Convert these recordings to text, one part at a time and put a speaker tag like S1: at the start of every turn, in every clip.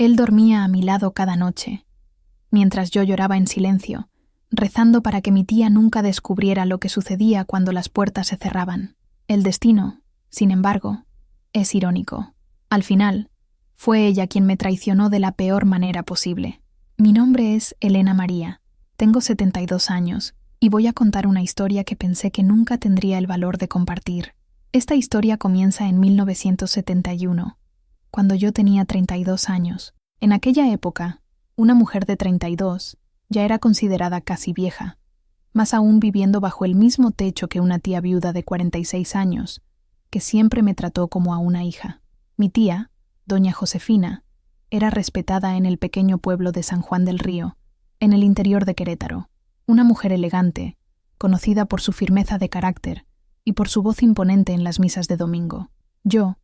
S1: Él dormía a mi lado cada noche, mientras yo lloraba en silencio, rezando para que mi tía nunca descubriera lo que sucedía cuando las puertas se cerraban. El destino, sin embargo, es irónico. Al final, fue ella quien me traicionó de la peor manera posible. Mi nombre es Elena María, tengo 72 años y voy a contar una historia que pensé que nunca tendría el valor de compartir. Esta historia comienza en 1971, cuando yo tenía 32 años. En aquella época, una mujer de 32 ya era considerada casi vieja, más aún viviendo bajo el mismo techo que una tía viuda de 46 años, que siempre me trató como a una hija. Mi tía, doña Josefina, era respetada en el pequeño pueblo de San Juan del Río, en el interior de Querétaro, una mujer elegante, conocida por su firmeza de carácter y por su voz imponente en las misas de domingo. Yo,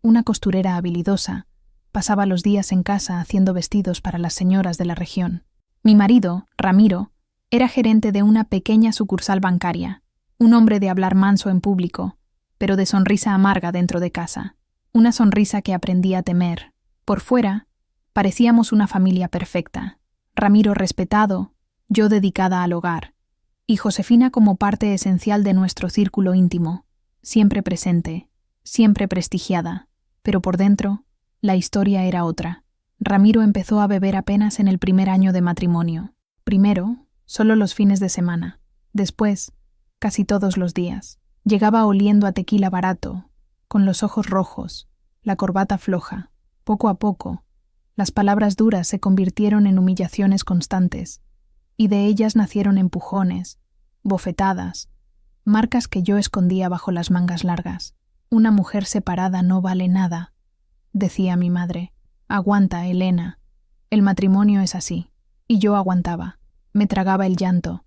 S1: una costurera habilidosa, pasaba los días en casa haciendo vestidos para las señoras de la región. Mi marido, Ramiro, era gerente de una pequeña sucursal bancaria, un hombre de hablar manso en público, pero de sonrisa amarga dentro de casa, una sonrisa que aprendí a temer. Por fuera, parecíamos una familia perfecta. Ramiro respetado, yo dedicada al hogar, y Josefina como parte esencial de nuestro círculo íntimo, siempre presente, siempre prestigiada. Pero por dentro, la historia era otra. Ramiro empezó a beber apenas en el primer año de matrimonio. Primero, solo los fines de semana. Después, casi todos los días. Llegaba oliendo a tequila barato, con los ojos rojos, la corbata floja. Poco a poco, las palabras duras se convirtieron en humillaciones constantes, y de ellas nacieron empujones, bofetadas, marcas que yo escondía bajo las mangas largas. Una mujer separada no vale nada, decía mi madre. Aguanta, Elena. El matrimonio es así. Y yo aguantaba. Me tragaba el llanto.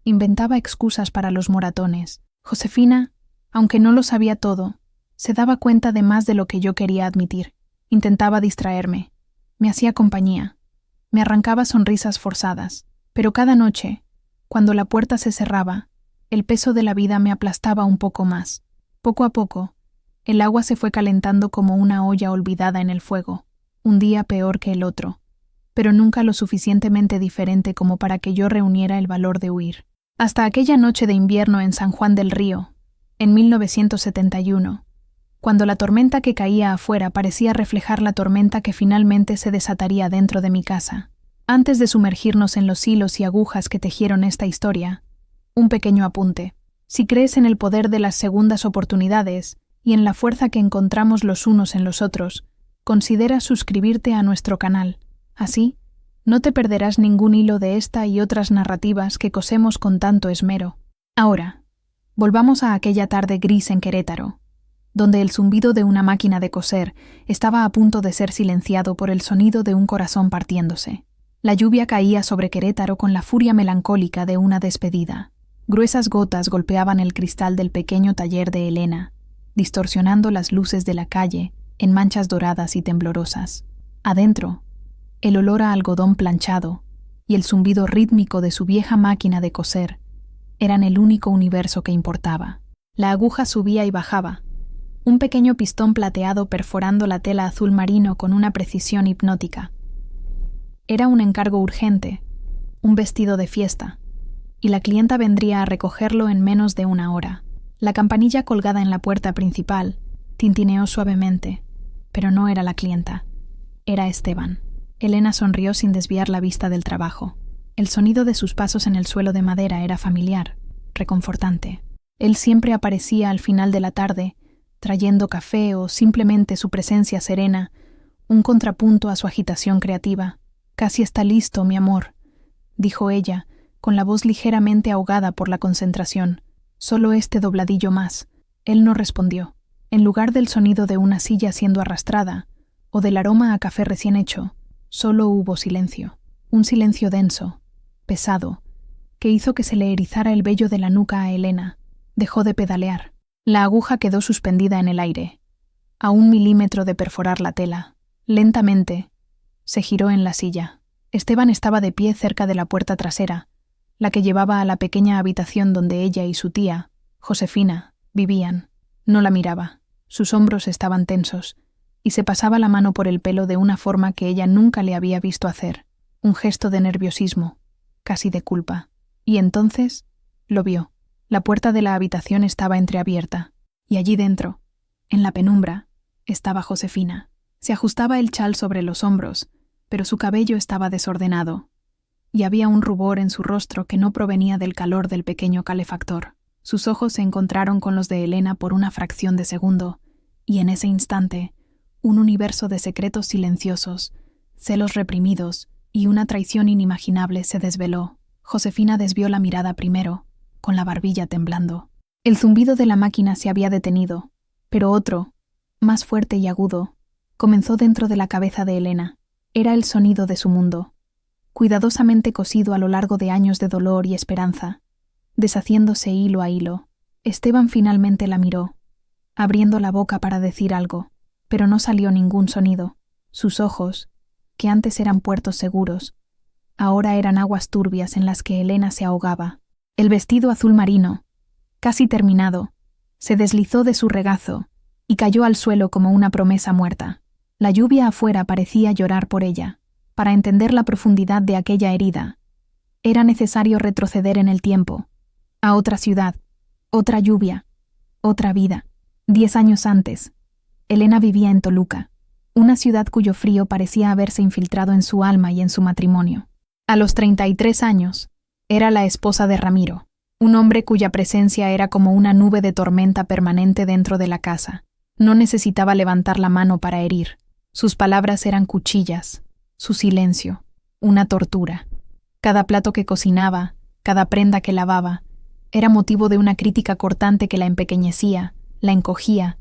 S1: Inventaba excusas para los moratones. Josefina, aunque no lo sabía todo, se daba cuenta de más de lo que yo quería admitir. Intentaba distraerme. Me hacía compañía. Me arrancaba sonrisas forzadas. Pero cada noche, cuando la puerta se cerraba, el peso de la vida me aplastaba un poco más. Poco a poco, el agua se fue calentando como una olla olvidada en el fuego, un día peor que el otro, pero nunca lo suficientemente diferente como para que yo reuniera el valor de huir. Hasta aquella noche de invierno en San Juan del Río, en 1971, cuando la tormenta que caía afuera parecía reflejar la tormenta que finalmente se desataría dentro de mi casa. Antes de sumergirnos en los hilos y agujas que tejieron esta historia, un pequeño apunte. Si crees en el poder de las segundas oportunidades y en la fuerza que encontramos los unos en los otros, considera suscribirte a nuestro canal. Así, no te perderás ningún hilo de esta y otras narrativas que cosemos con tanto esmero. Ahora, volvamos a aquella tarde gris en Querétaro, donde el zumbido de una máquina de coser estaba a punto de ser silenciado por el sonido de un corazón partiéndose. La lluvia caía sobre Querétaro con la furia melancólica de una despedida. Gruesas gotas golpeaban el cristal del pequeño taller de Elena, distorsionando las luces de la calle en manchas doradas y temblorosas. Adentro, el olor a algodón planchado y el zumbido rítmico de su vieja máquina de coser eran el único universo que importaba. La aguja subía y bajaba, un pequeño pistón plateado perforando la tela azul marino con una precisión hipnótica. Era un encargo urgente, un vestido de fiesta, y la clienta vendría a recogerlo en menos de una hora. La campanilla colgada en la puerta principal tintineó suavemente, pero no era la clienta. Era Esteban. Elena sonrió sin desviar la vista del trabajo. El sonido de sus pasos en el suelo de madera era familiar, reconfortante. Él siempre aparecía al final de la tarde, trayendo café o simplemente su presencia serena, un contrapunto a su agitación creativa. «Casi está listo, mi amor», dijo ella, con la voz ligeramente ahogada por la concentración. «Solo este dobladillo más». Él no respondió. En lugar del sonido de una silla siendo arrastrada, o del aroma a café recién hecho, solo hubo silencio. Un silencio denso, pesado, que hizo que se le erizara el vello de la nuca a Elena. Dejó de pedalear. La aguja quedó suspendida en el aire, a 1 milímetro de perforar la tela. Lentamente, se giró en la silla. Esteban estaba de pie cerca de la puerta trasera, la que llevaba a la pequeña habitación donde ella y su tía, Josefina, vivían. No la miraba. Sus hombros estaban tensos, y se pasaba la mano por el pelo de una forma que ella nunca le había visto hacer, un gesto de nerviosismo, casi de culpa. Y entonces lo vio. La puerta de la habitación estaba entreabierta, y allí dentro, en la penumbra, estaba Josefina. Se ajustaba el chal sobre los hombros, pero su cabello estaba desordenado, y había un rubor en su rostro que no provenía del calor del pequeño calefactor. Sus ojos se encontraron con los de Elena por una fracción de segundo, y en ese instante, un universo de secretos silenciosos, celos reprimidos y una traición inimaginable se desveló. Josefina desvió la mirada primero, con la barbilla temblando. El zumbido de la máquina se había detenido, pero otro, más fuerte y agudo, comenzó dentro de la cabeza de Elena. Era el sonido de su mundo, cuidadosamente cosido a lo largo de años de dolor y esperanza, deshaciéndose hilo a hilo. Esteban finalmente la miró, abriendo la boca para decir algo, pero no salió ningún sonido. Sus ojos, que antes eran puertos seguros, ahora eran aguas turbias en las que Elena se ahogaba. El vestido azul marino, casi terminado, se deslizó de su regazo y cayó al suelo como una promesa muerta. La lluvia afuera parecía llorar por ella. Para entender la profundidad de aquella herida, era necesario retroceder en el tiempo, a otra ciudad, otra lluvia, otra vida. 10 años antes, Elena vivía en Toluca, una ciudad cuyo frío parecía haberse infiltrado en su alma y en su matrimonio. A los 33 años, era la esposa de Ramiro, un hombre cuya presencia era como una nube de tormenta permanente dentro de la casa. No necesitaba levantar la mano para herir. Sus palabras eran cuchillas, su silencio, una tortura. Cada plato que cocinaba, cada prenda que lavaba, era motivo de una crítica cortante que la empequeñecía, la encogía,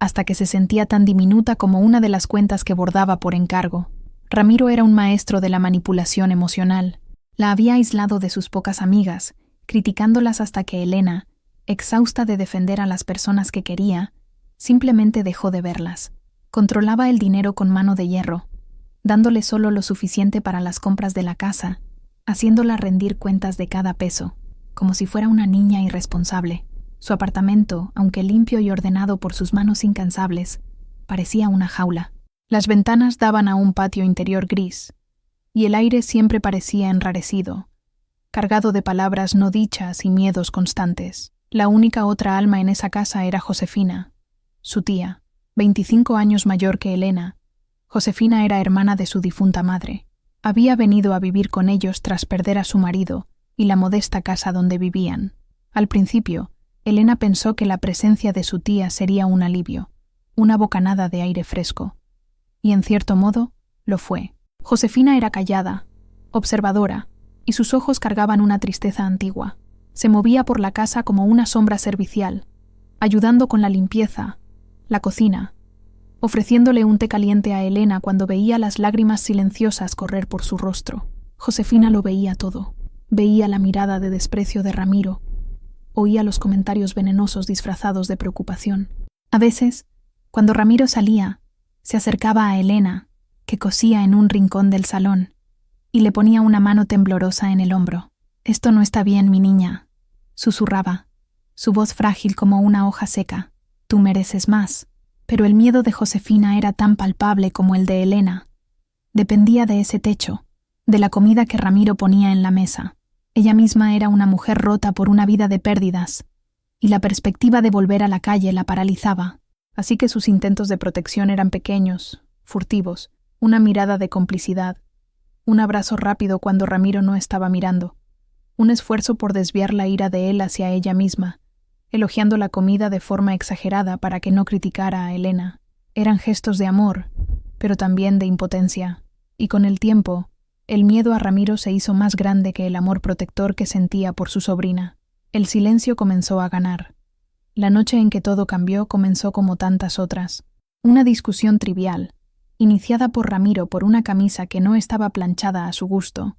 S1: hasta que se sentía tan diminuta como una de las cuentas que bordaba por encargo. Ramiro era un maestro de la manipulación emocional. La había aislado de sus pocas amigas, criticándolas hasta que Elena, exhausta de defender a las personas que quería, simplemente dejó de verlas. Controlaba el dinero con mano de hierro, dándole solo lo suficiente para las compras de la casa, haciéndola rendir cuentas de cada peso, como si fuera una niña irresponsable. Su apartamento, aunque limpio y ordenado por sus manos incansables, parecía una jaula. Las ventanas daban a un patio interior gris, y el aire siempre parecía enrarecido, cargado de palabras no dichas y miedos constantes. La única otra alma en esa casa era Josefina, su tía, 25 años mayor que Elena. Josefina era hermana de su difunta madre. Había venido a vivir con ellos tras perder a su marido y la modesta casa donde vivían. Al principio, Elena pensó que la presencia de su tía sería un alivio, una bocanada de aire fresco. Y en cierto modo, lo fue. Josefina era callada, observadora, y sus ojos cargaban una tristeza antigua. Se movía por la casa como una sombra servicial, ayudando con la limpieza, la cocina, ofreciéndole un té caliente a Elena cuando veía las lágrimas silenciosas correr por su rostro. Josefina lo veía todo. Veía la mirada de desprecio de Ramiro, oía los comentarios venenosos disfrazados de preocupación. A veces, cuando Ramiro salía, se acercaba a Elena, que cosía en un rincón del salón, y le ponía una mano temblorosa en el hombro. «Esto no está bien, mi niña», susurraba, su voz frágil como una hoja seca. «Tú mereces más». Pero el miedo de Josefina era tan palpable como el de Elena. Dependía de ese techo, de la comida que Ramiro ponía en la mesa. Ella misma era una mujer rota por una vida de pérdidas, y la perspectiva de volver a la calle la paralizaba. Así que sus intentos de protección eran pequeños, furtivos, una mirada de complicidad, un abrazo rápido cuando Ramiro no estaba mirando, un esfuerzo por desviar la ira de él hacia ella misma, elogiando la comida de forma exagerada para que no criticara a Elena. Eran gestos de amor, pero también de impotencia, y con el tiempo, el miedo a Ramiro se hizo más grande que el amor protector que sentía por su sobrina. El silencio comenzó a ganar. La noche en que todo cambió comenzó como tantas otras. Una discusión trivial, iniciada por Ramiro por una camisa que no estaba planchada a su gusto,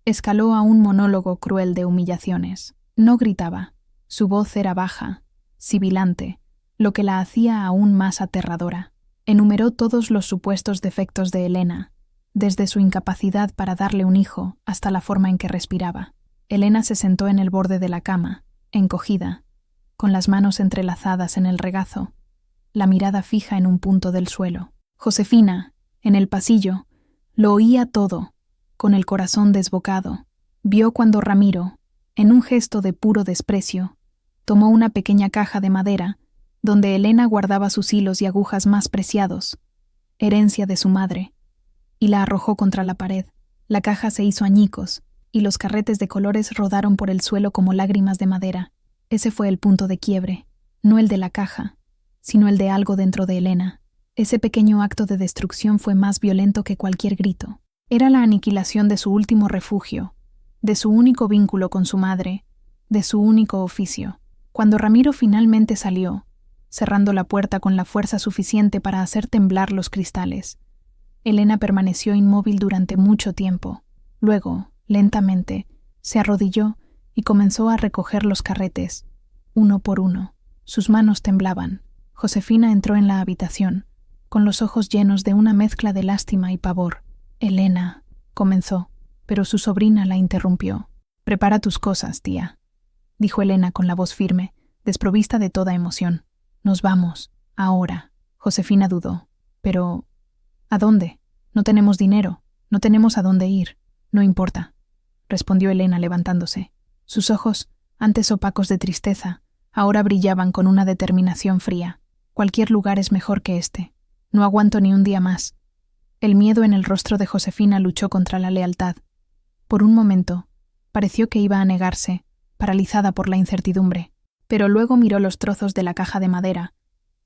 S1: escaló a un monólogo cruel de humillaciones. No gritaba. Su voz era baja, sibilante, lo que la hacía aún más aterradora. Enumeró todos los supuestos defectos de Elena, desde su incapacidad para darle un hijo hasta la forma en que respiraba. Elena se sentó en el borde de la cama, encogida, con las manos entrelazadas en el regazo, la mirada fija en un punto del suelo. Josefina, en el pasillo, lo oía todo, con el corazón desbocado. Vio cuando Ramiro, en un gesto de puro desprecio, tomó una pequeña caja de madera donde Elena guardaba sus hilos y agujas más preciados, herencia de su madre, y la arrojó contra la pared. La caja se hizo añicos, y los carretes de colores rodaron por el suelo como lágrimas de madera. Ese fue el punto de quiebre, no el de la caja, sino el de algo dentro de Elena. Ese pequeño acto de destrucción fue más violento que cualquier grito. Era la aniquilación de su último refugio, de su único vínculo con su madre, de su único oficio. Cuando Ramiro finalmente salió, cerrando la puerta con la fuerza suficiente para hacer temblar los cristales, Elena permaneció inmóvil durante mucho tiempo. Luego, lentamente, se arrodilló y comenzó a recoger los carretes, uno por uno. Sus manos temblaban. Josefina entró en la habitación, con los ojos llenos de una mezcla de lástima y pavor. «Elena», comenzó, pero su sobrina la interrumpió. «Prepara tus cosas, tía», dijo Elena con la voz firme, desprovista de toda emoción. «Nos vamos, ahora». Josefina dudó. «Pero, ¿a dónde? No tenemos dinero, no tenemos a dónde ir». «No importa», respondió Elena levantándose. Sus ojos, antes opacos de tristeza, ahora brillaban con una determinación fría. «Cualquier lugar es mejor que este. No aguanto ni un día más». El miedo en el rostro de Josefina luchó contra la lealtad. Por un momento, pareció que iba a negarse, paralizada por la incertidumbre, pero luego miró los trozos de la caja de madera,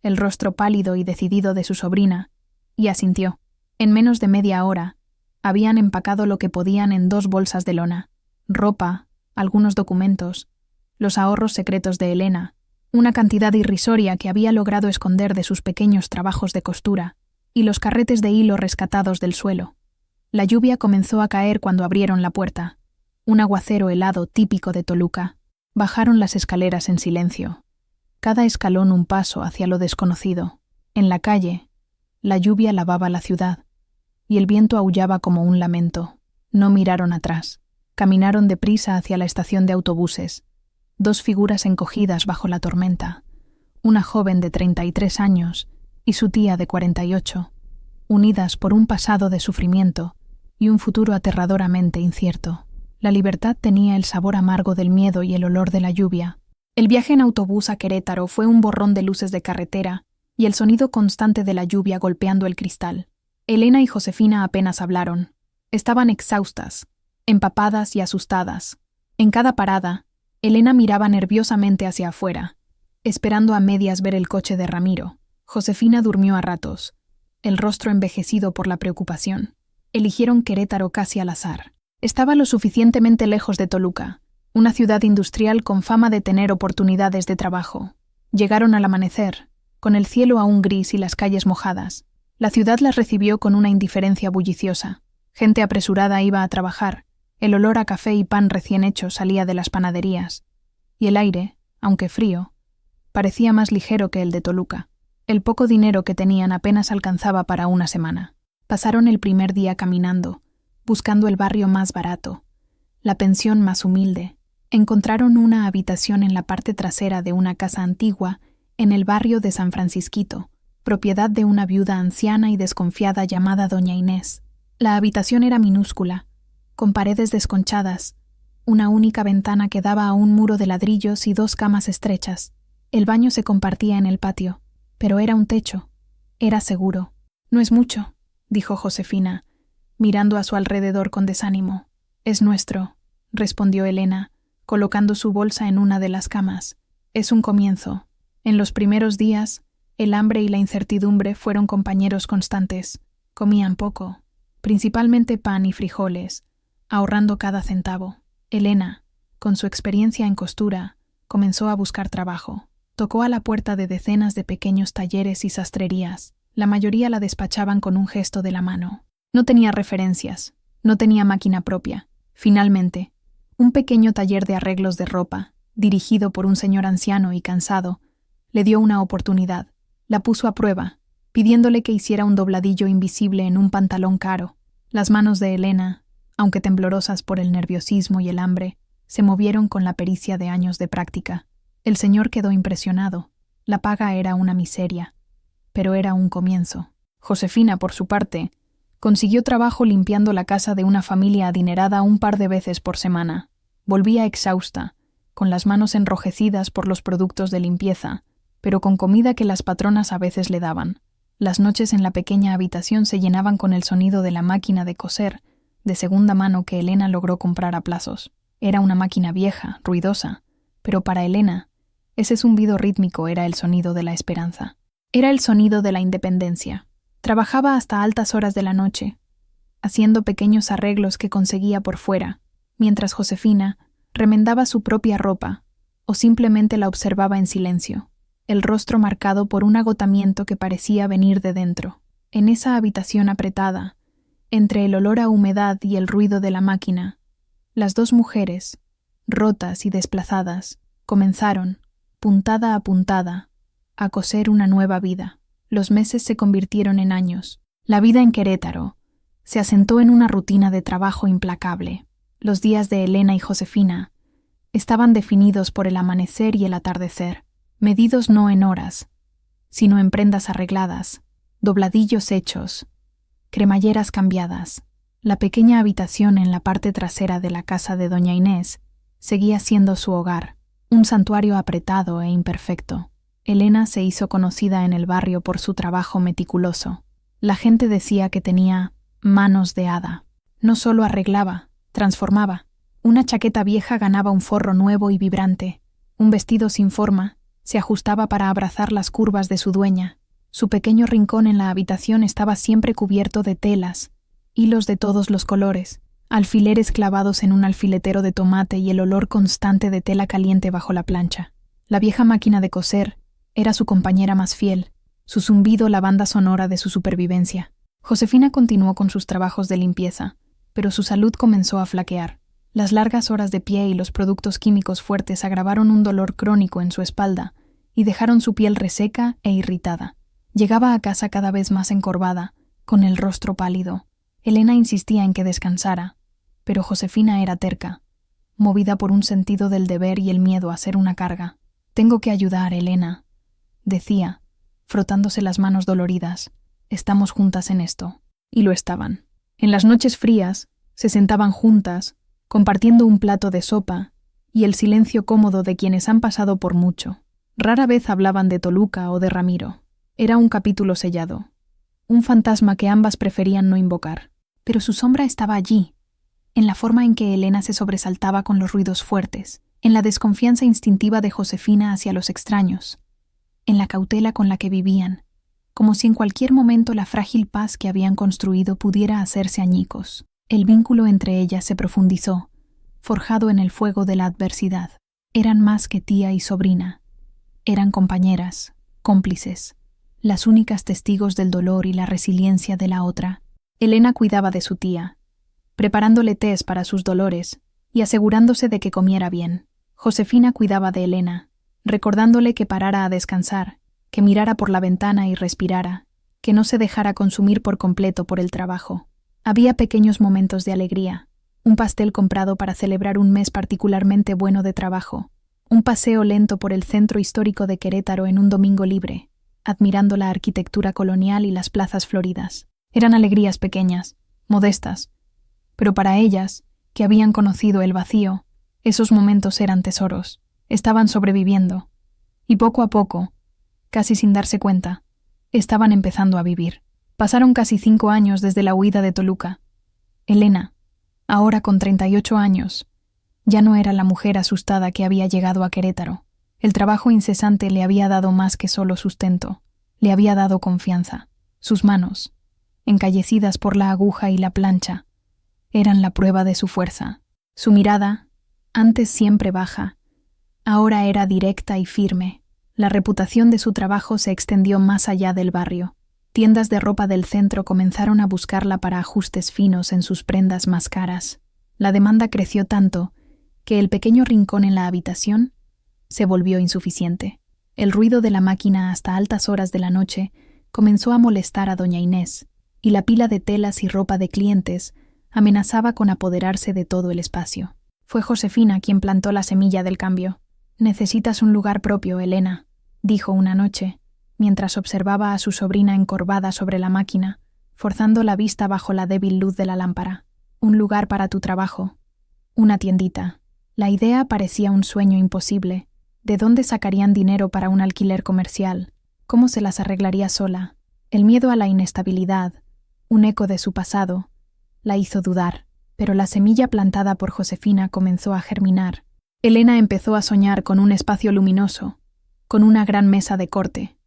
S1: el rostro pálido y decidido de su sobrina, y asintió. En menos de media hora, habían empacado lo que podían en 2 bolsas de lona: ropa, algunos documentos, los ahorros secretos de Elena, una cantidad irrisoria que había logrado esconder de sus pequeños trabajos de costura, y los carretes de hilo rescatados del suelo. La lluvia comenzó a caer cuando abrieron la puerta, un aguacero helado típico de Toluca. Bajaron las escaleras en silencio, cada escalón un paso hacia lo desconocido. En la calle, la lluvia lavaba la ciudad, y el viento aullaba como un lamento. No miraron atrás. Caminaron deprisa hacia la estación de autobuses. 2 figuras encogidas bajo la tormenta, una joven de 33 años y su tía de 48, unidas por un pasado de sufrimiento y un futuro aterradoramente incierto. La libertad tenía el sabor amargo del miedo y el olor de la lluvia. El viaje en autobús a Querétaro fue un borrón de luces de carretera y el sonido constante de la lluvia golpeando el cristal. Elena y Josefina apenas hablaron. Estaban exhaustas, empapadas y asustadas. En cada parada, Elena miraba nerviosamente hacia afuera, esperando a medias ver el coche de Ramiro. Josefina durmió a ratos, el rostro envejecido por la preocupación. Eligieron Querétaro casi al azar. Estaba lo suficientemente lejos de Toluca, una ciudad industrial con fama de tener oportunidades de trabajo. Llegaron al amanecer, con el cielo aún gris y las calles mojadas. La ciudad las recibió con una indiferencia bulliciosa. Gente apresurada iba a trabajar, el olor a café y pan recién hecho salía de las panaderías, y el aire, aunque frío, parecía más ligero que el de Toluca. El poco dinero que tenían apenas alcanzaba para una semana. Pasaron el primer día caminando, buscando el barrio más barato, la pensión más humilde. Encontraron una habitación en la parte trasera de una casa antigua en el barrio de San Francisquito, propiedad de una viuda anciana y desconfiada llamada Doña Inés. La habitación era minúscula, con paredes desconchadas, una única ventana que daba a un muro de ladrillos y 2 camas estrechas. El baño se compartía en el patio, pero era un techo. Era seguro. «No es mucho», dijo Josefina, mirando a su alrededor con desánimo. «Es nuestro», respondió Elena, colocando su bolsa en una de las camas. «Es un comienzo. En los primeros días, el hambre y la incertidumbre fueron compañeros constantes. Comían poco, principalmente pan y frijoles, ahorrando cada centavo. Elena, con su experiencia en costura, comenzó a buscar trabajo. Tocó a la puerta de decenas de pequeños talleres y sastrerías. La mayoría la despachaban con un gesto de la mano. No tenía referencias, no tenía máquina propia. Finalmente, un pequeño taller de arreglos de ropa, dirigido por un señor anciano y cansado, le dio una oportunidad. La puso a prueba, pidiéndole que hiciera un dobladillo invisible en un pantalón caro. Las manos de Elena, aunque temblorosas por el nerviosismo y el hambre, se movieron con la pericia de años de práctica. El señor quedó impresionado. La paga era una miseria, pero era un comienzo. Josefina, por su parte, consiguió trabajo limpiando la casa de una familia adinerada un par de veces por semana. Volvía exhausta, con las manos enrojecidas por los productos de limpieza, pero con comida que las patronas a veces le daban. Las noches en la pequeña habitación se llenaban con el sonido de la máquina de coser, de segunda mano que Elena logró comprar a plazos. Era una máquina vieja, ruidosa, pero para Elena, ese zumbido rítmico era el sonido de la esperanza. Era el sonido de la independencia. Trabajaba hasta altas horas de la noche, haciendo pequeños arreglos que conseguía por fuera, mientras Josefina remendaba su propia ropa o simplemente la observaba en silencio, el rostro marcado por un agotamiento que parecía venir de dentro. En esa habitación apretada, entre el olor a humedad y el ruido de la máquina, las dos mujeres, rotas y desplazadas, comenzaron, puntada a puntada, a coser una nueva vida. Los meses se convirtieron en años. La vida en Querétaro se asentó en una rutina de trabajo implacable. Los días de Elena y Josefina estaban definidos por el amanecer y el atardecer, medidos no en horas, sino en prendas arregladas, dobladillos hechos, cremalleras cambiadas. La pequeña habitación en la parte trasera de la casa de doña Inés seguía siendo su hogar, un santuario apretado e imperfecto. Elena se hizo conocida en el barrio por su trabajo meticuloso. La gente decía que tenía manos de hada. No solo arreglaba, transformaba. Una chaqueta vieja ganaba un forro nuevo y vibrante. Un vestido sin forma se ajustaba para abrazar las curvas de su dueña. Su pequeño rincón en la habitación estaba siempre cubierto de telas, hilos de todos los colores, alfileres clavados en un alfiletero de tomate y el olor constante de tela caliente bajo la plancha. La vieja máquina de coser era su compañera más fiel, su zumbido la banda sonora de su supervivencia. Josefina continuó con sus trabajos de limpieza, pero su salud comenzó a flaquear. Las largas horas de pie y los productos químicos fuertes agravaron un dolor crónico en su espalda y dejaron su piel reseca e irritada. Llegaba a casa cada vez más encorvada, con el rostro pálido. Elena insistía en que descansara, pero Josefina era terca, movida por un sentido del deber y el miedo a ser una carga. «Tengo que ayudar, Elena», decía, frotándose las manos doloridas. «Estamos juntas en esto». Y lo estaban. En las noches frías, se sentaban juntas, compartiendo un plato de sopa y el silencio cómodo de quienes han pasado por mucho. Rara vez hablaban de Toluca o de Ramiro. Era un capítulo sellado, un fantasma que ambas preferían no invocar. Pero su sombra estaba allí, en la forma en que Elena se sobresaltaba con los ruidos fuertes, en la desconfianza instintiva de Josefina hacia los extraños, en la cautela con la que vivían, como si en cualquier momento la frágil paz que habían construido pudiera hacerse añicos. El vínculo entre ellas se profundizó, forjado en el fuego de la adversidad. Eran más que tía y sobrina. Eran compañeras, cómplices, las únicas testigos del dolor y la resiliencia de la otra. Elena cuidaba de su tía, preparándole tés para sus dolores y asegurándose de que comiera bien. Josefina cuidaba de Elena, recordándole que parara a descansar, que mirara por la ventana y respirara, que no se dejara consumir por completo por el trabajo. Había pequeños momentos de alegría, un pastel comprado para celebrar un mes particularmente bueno de trabajo, un paseo lento por el centro histórico de Querétaro en un domingo libre, admirando la arquitectura colonial y las plazas floridas. Eran alegrías pequeñas, modestas, pero para ellas, que habían conocido el vacío, esos momentos eran tesoros. Estaban sobreviviendo, y poco a poco, casi sin darse cuenta, estaban empezando a vivir. Pasaron casi 5 años desde la huida de Toluca. Elena, ahora con 38 años, ya no era la mujer asustada que había llegado a Querétaro. El trabajo incesante le había dado más que solo sustento, le había dado confianza. Sus manos, encallecidas por la aguja y la plancha, eran la prueba de su fuerza. Su mirada, antes siempre baja, ahora era directa y firme. La reputación de su trabajo se extendió más allá del barrio. Tiendas de ropa del centro comenzaron a buscarla para ajustes finos en sus prendas más caras. La demanda creció tanto que el pequeño rincón en la habitación se volvió insuficiente. El ruido de la máquina hasta altas horas de la noche comenzó a molestar a doña Inés, y la pila de telas y ropa de clientes amenazaba con apoderarse de todo el espacio. Fue Josefina quien plantó la semilla del cambio. «Necesitas un lugar propio, Elena», dijo una noche, mientras observaba a su sobrina encorvada sobre la máquina, forzando la vista bajo la débil luz de la lámpara. Un lugar para tu trabajo. Una tiendita. La idea parecía un sueño imposible. ¿De dónde sacarían dinero para un alquiler comercial? ¿Cómo se las arreglaría sola? El miedo a la inestabilidad, un eco de su pasado, la hizo dudar, pero la semilla plantada por Josefina comenzó a germinar. Elena empezó a soñar con un espacio luminoso, con una gran mesa de corte,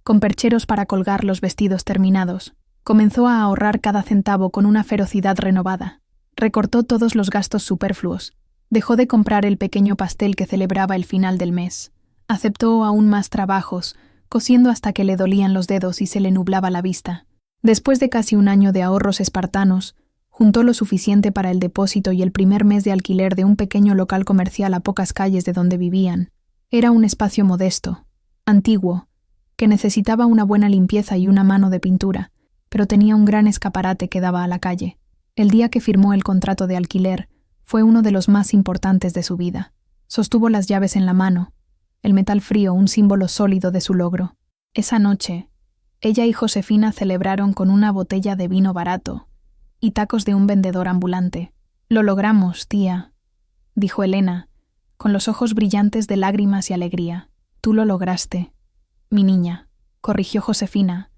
S1: con percheros para colgar los vestidos terminados. Comenzó a ahorrar cada centavo con una ferocidad renovada. Recortó todos los gastos superfluos. Dejó de comprar el pequeño pastel que celebraba el final del mes. Aceptó aún más trabajos, cosiendo hasta que le dolían los dedos y se le nublaba la vista. Después de casi un año de ahorros espartanos, juntó lo suficiente para el depósito y el primer mes de alquiler de un pequeño local comercial a pocas calles de donde vivían. Era un espacio modesto, antiguo, que necesitaba una buena limpieza y una mano de pintura, pero tenía un gran escaparate que daba a la calle. El día que firmó el contrato de alquiler fue uno de los más importantes de su vida. Sostuvo las llaves en la mano, el metal frío un símbolo sólido de su logro. Esa noche, ella y Josefina celebraron con una botella de vino barato y tacos de un vendedor ambulante. «Lo logramos, tía», dijo Elena, con los ojos brillantes de lágrimas y alegría. «Tú lo lograste, mi niña», corrigió Josefina,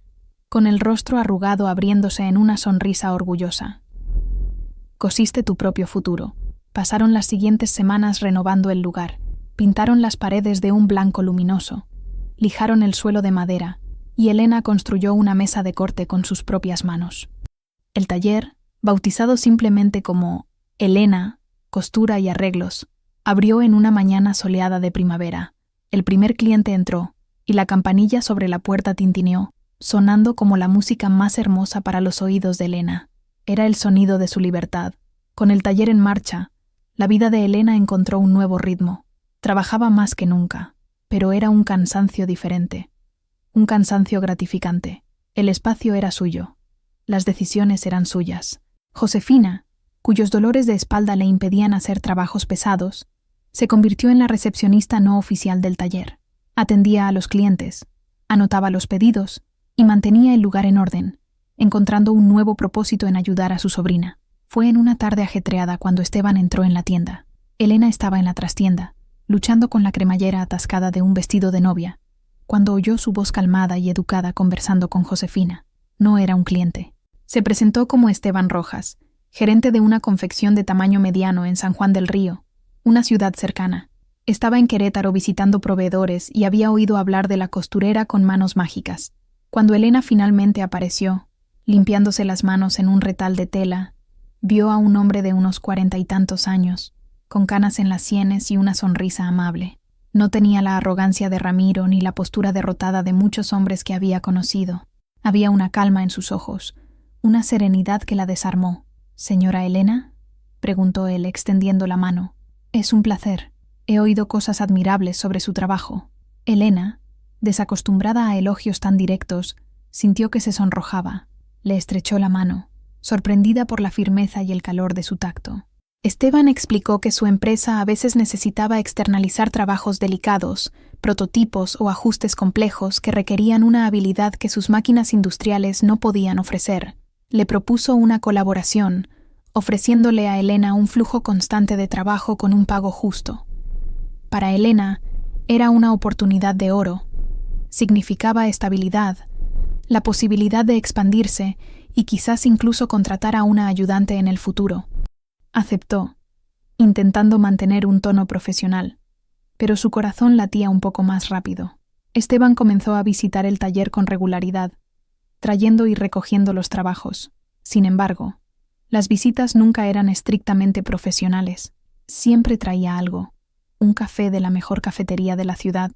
S1: con el rostro arrugado abriéndose en una sonrisa orgullosa. «Cosiste tu propio futuro». Pasaron las siguientes semanas renovando el lugar. Pintaron las paredes de un blanco luminoso, lijaron el suelo de madera, y Elena construyó una mesa de corte con sus propias manos. El taller, bautizado simplemente como Elena, Costura y Arreglos, abrió en una mañana soleada de primavera. El primer cliente entró, y la campanilla sobre la puerta tintineó, sonando como la música más hermosa para los oídos de Elena. Era el sonido de su libertad. Con el taller en marcha, la vida de Elena encontró un nuevo ritmo. Trabajaba más que nunca, pero era un cansancio diferente. Un cansancio gratificante. El espacio era suyo. Las decisiones eran suyas. Josefina, cuyos dolores de espalda le impedían hacer trabajos pesados, se convirtió en la recepcionista no oficial del taller. Atendía a los clientes, anotaba los pedidos y mantenía el lugar en orden, encontrando un nuevo propósito en ayudar a su sobrina. Fue en una tarde ajetreada cuando Esteban entró en la tienda. Elena estaba en la trastienda, luchando con la cremallera atascada de un vestido de novia, cuando oyó su voz calmada y educada conversando con Josefina. No era un cliente. Se presentó como Esteban Rojas, gerente de una confección de tamaño mediano en San Juan del Río, una ciudad cercana. Estaba en Querétaro visitando proveedores y había oído hablar de la costurera con manos mágicas. Cuando Elena finalmente apareció, limpiándose las manos en un retal de tela, vio a un hombre de unos 40 y tantos años, con canas en las sienes y una sonrisa amable. No tenía la arrogancia de Ramiro ni la postura derrotada de muchos hombres que había conocido. Había una calma en sus ojos, una serenidad que la desarmó. «¿Señora Elena?», preguntó él extendiendo la mano. «Es un placer. He oído cosas admirables sobre su trabajo». Elena, desacostumbrada a elogios tan directos, sintió que se sonrojaba. Le estrechó la mano, sorprendida por la firmeza y el calor de su tacto. Esteban explicó que su empresa a veces necesitaba externalizar trabajos delicados, prototipos o ajustes complejos que requerían una habilidad que sus máquinas industriales no podían ofrecer. Le propuso una colaboración, ofreciéndole a Elena un flujo constante de trabajo con un pago justo. Para Elena, era una oportunidad de oro. Significaba estabilidad, la posibilidad de expandirse y quizás incluso contratar a una ayudante en el futuro. Aceptó, intentando mantener un tono profesional, pero su corazón latía un poco más rápido. Esteban comenzó a visitar el taller con regularidad, trayendo y recogiendo los trabajos. Sin embargo, las visitas nunca eran estrictamente profesionales. Siempre traía algo: un café de la mejor cafetería de la ciudad,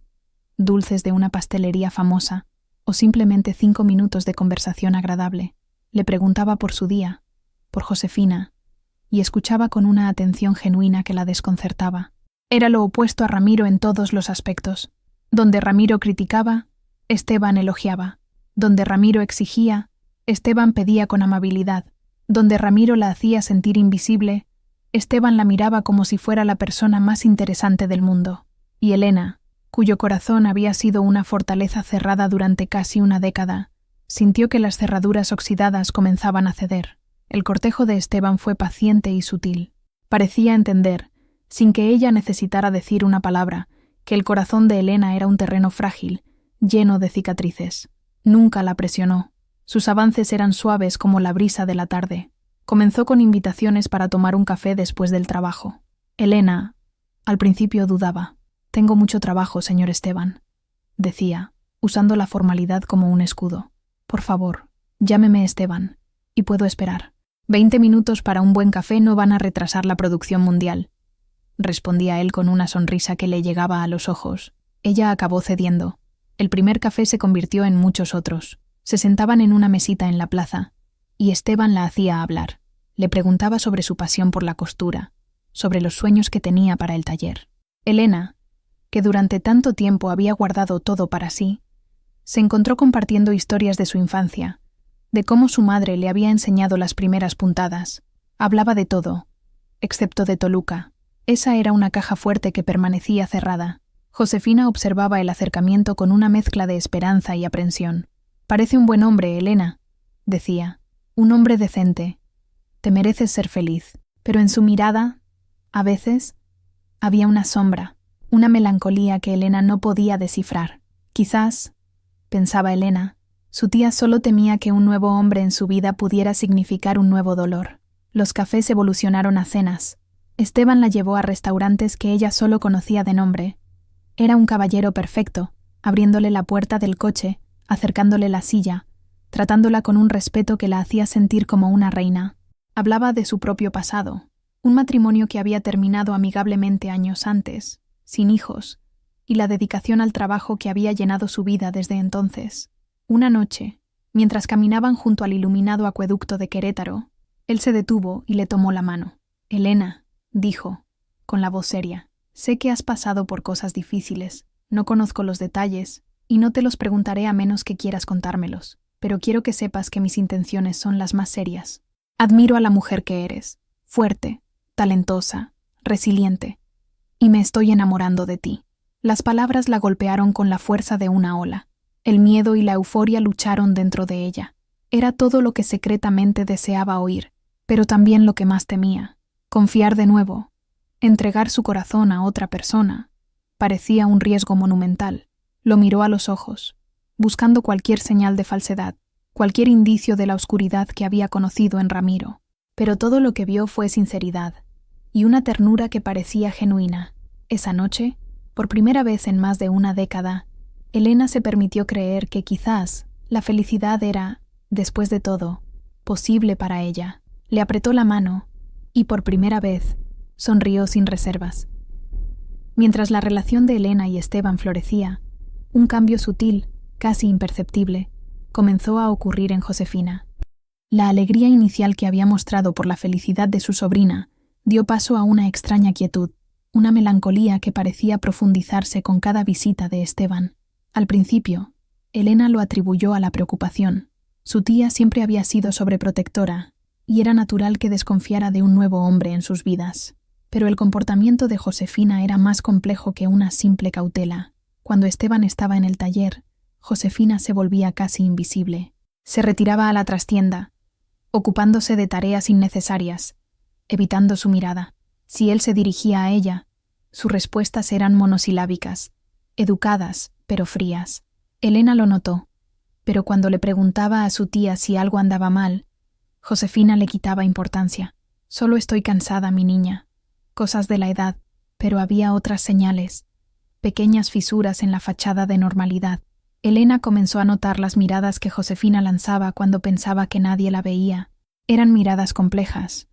S1: dulces de una pastelería famosa, o simplemente 5 minutos de conversación agradable. Le preguntaba por su día, por Josefina, y escuchaba con una atención genuina que la desconcertaba. Era lo opuesto a Ramiro en todos los aspectos. Donde Ramiro criticaba, Esteban elogiaba. Donde Ramiro exigía, Esteban pedía con amabilidad. Donde Ramiro la hacía sentir invisible, Esteban la miraba como si fuera la persona más interesante del mundo. Y Elena, cuyo corazón había sido una fortaleza cerrada durante casi una década, sintió que las cerraduras oxidadas comenzaban a ceder. El cortejo de Esteban fue paciente y sutil. Parecía entender, sin que ella necesitara decir una palabra, que el corazón de Elena era un terreno frágil, lleno de cicatrices. Nunca la presionó. Sus avances eran suaves como la brisa de la tarde. Comenzó con invitaciones para tomar un café después del trabajo. Elena, al principio dudaba. «Tengo mucho trabajo, señor Esteban», decía, usando la formalidad como un escudo. «Por favor, llámeme Esteban, y puedo esperar». 20 minutos para un buen café no van a retrasar la producción mundial, respondía él con una sonrisa que le llegaba a los ojos. Ella acabó cediendo. El primer café se convirtió en muchos otros. Se sentaban en una mesita en la plaza, y Esteban la hacía hablar. Le preguntaba sobre su pasión por la costura, sobre los sueños que tenía para el taller. Elena, que durante tanto tiempo había guardado todo para sí, se encontró compartiendo historias de su infancia, de cómo su madre le había enseñado las primeras puntadas. Hablaba de todo, excepto de Toluca. Esa era una caja fuerte que permanecía cerrada. Josefina observaba el acercamiento con una mezcla de esperanza y aprensión. «Parece un buen hombre, Elena», decía. «Un hombre decente. Te mereces ser feliz». Pero en su mirada, a veces, había una sombra, una melancolía que Elena no podía descifrar. Quizás, pensaba Elena, su tía solo temía que un nuevo hombre en su vida pudiera significar un nuevo dolor. Los cafés evolucionaron a cenas. Esteban la llevó a restaurantes que ella solo conocía de nombre. Era un caballero perfecto, abriéndole la puerta del coche, acercándole la silla, tratándola con un respeto que la hacía sentir como una reina. Hablaba de su propio pasado, un matrimonio que había terminado amigablemente años antes, sin hijos, y la dedicación al trabajo que había llenado su vida desde entonces. Una noche, mientras caminaban junto al iluminado acueducto de Querétaro, él se detuvo y le tomó la mano. «Elena», dijo, con la voz seria, «sé que has pasado por cosas difíciles, no conozco los detalles, y no te los preguntaré a menos que quieras contármelos, pero quiero que sepas que mis intenciones son las más serias. Admiro a la mujer que eres, fuerte, talentosa, resiliente, y me estoy enamorando de ti». Las palabras la golpearon con la fuerza de una ola. El miedo y la euforia lucharon dentro de ella. Era todo lo que secretamente deseaba oír, pero también lo que más temía. Confiar de nuevo, entregar su corazón a otra persona, parecía un riesgo monumental. Lo miró a los ojos, buscando cualquier señal de falsedad, cualquier indicio de la oscuridad que había conocido en Ramiro. Pero todo lo que vio fue sinceridad, y una ternura que parecía genuina. Esa noche, por primera vez en más de una década, Elena se permitió creer que quizás la felicidad era, después de todo, posible para ella. Le apretó la mano y, por primera vez, sonrió sin reservas. Mientras la relación de Elena y Esteban florecía, un cambio sutil, casi imperceptible, comenzó a ocurrir en Josefina. La alegría inicial que había mostrado por la felicidad de su sobrina dio paso a una extraña quietud, una melancolía que parecía profundizarse con cada visita de Esteban. Al principio, Elena lo atribuyó a la preocupación. Su tía siempre había sido sobreprotectora, y era natural que desconfiara de un nuevo hombre en sus vidas. Pero el comportamiento de Josefina era más complejo que una simple cautela. Cuando Esteban estaba en el taller, Josefina se volvía casi invisible. Se retiraba a la trastienda, ocupándose de tareas innecesarias, evitando su mirada. Si él se dirigía a ella, sus respuestas eran monosilábicas, educadas, pero frías. Elena lo notó, pero cuando le preguntaba a su tía si algo andaba mal, Josefina le quitaba importancia. «Solo estoy cansada, mi niña». Cosas de la edad, pero había otras señales, pequeñas fisuras en la fachada de normalidad. Elena comenzó a notar las miradas que Josefina lanzaba cuando pensaba que nadie la veía. Eran miradas complejas,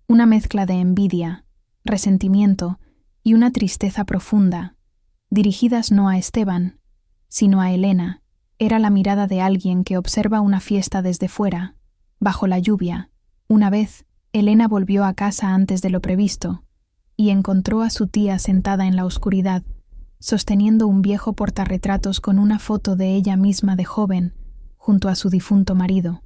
S1: una mezcla de envidia, resentimiento y una tristeza profunda, dirigidas no a Esteban, sino a Elena. Era la mirada de alguien que observa una fiesta desde fuera, bajo la lluvia. Una vez, Elena volvió a casa antes de lo previsto y encontró a su tía sentada en la oscuridad, sosteniendo un viejo portarretratos con una foto de ella misma de joven junto a su difunto marido.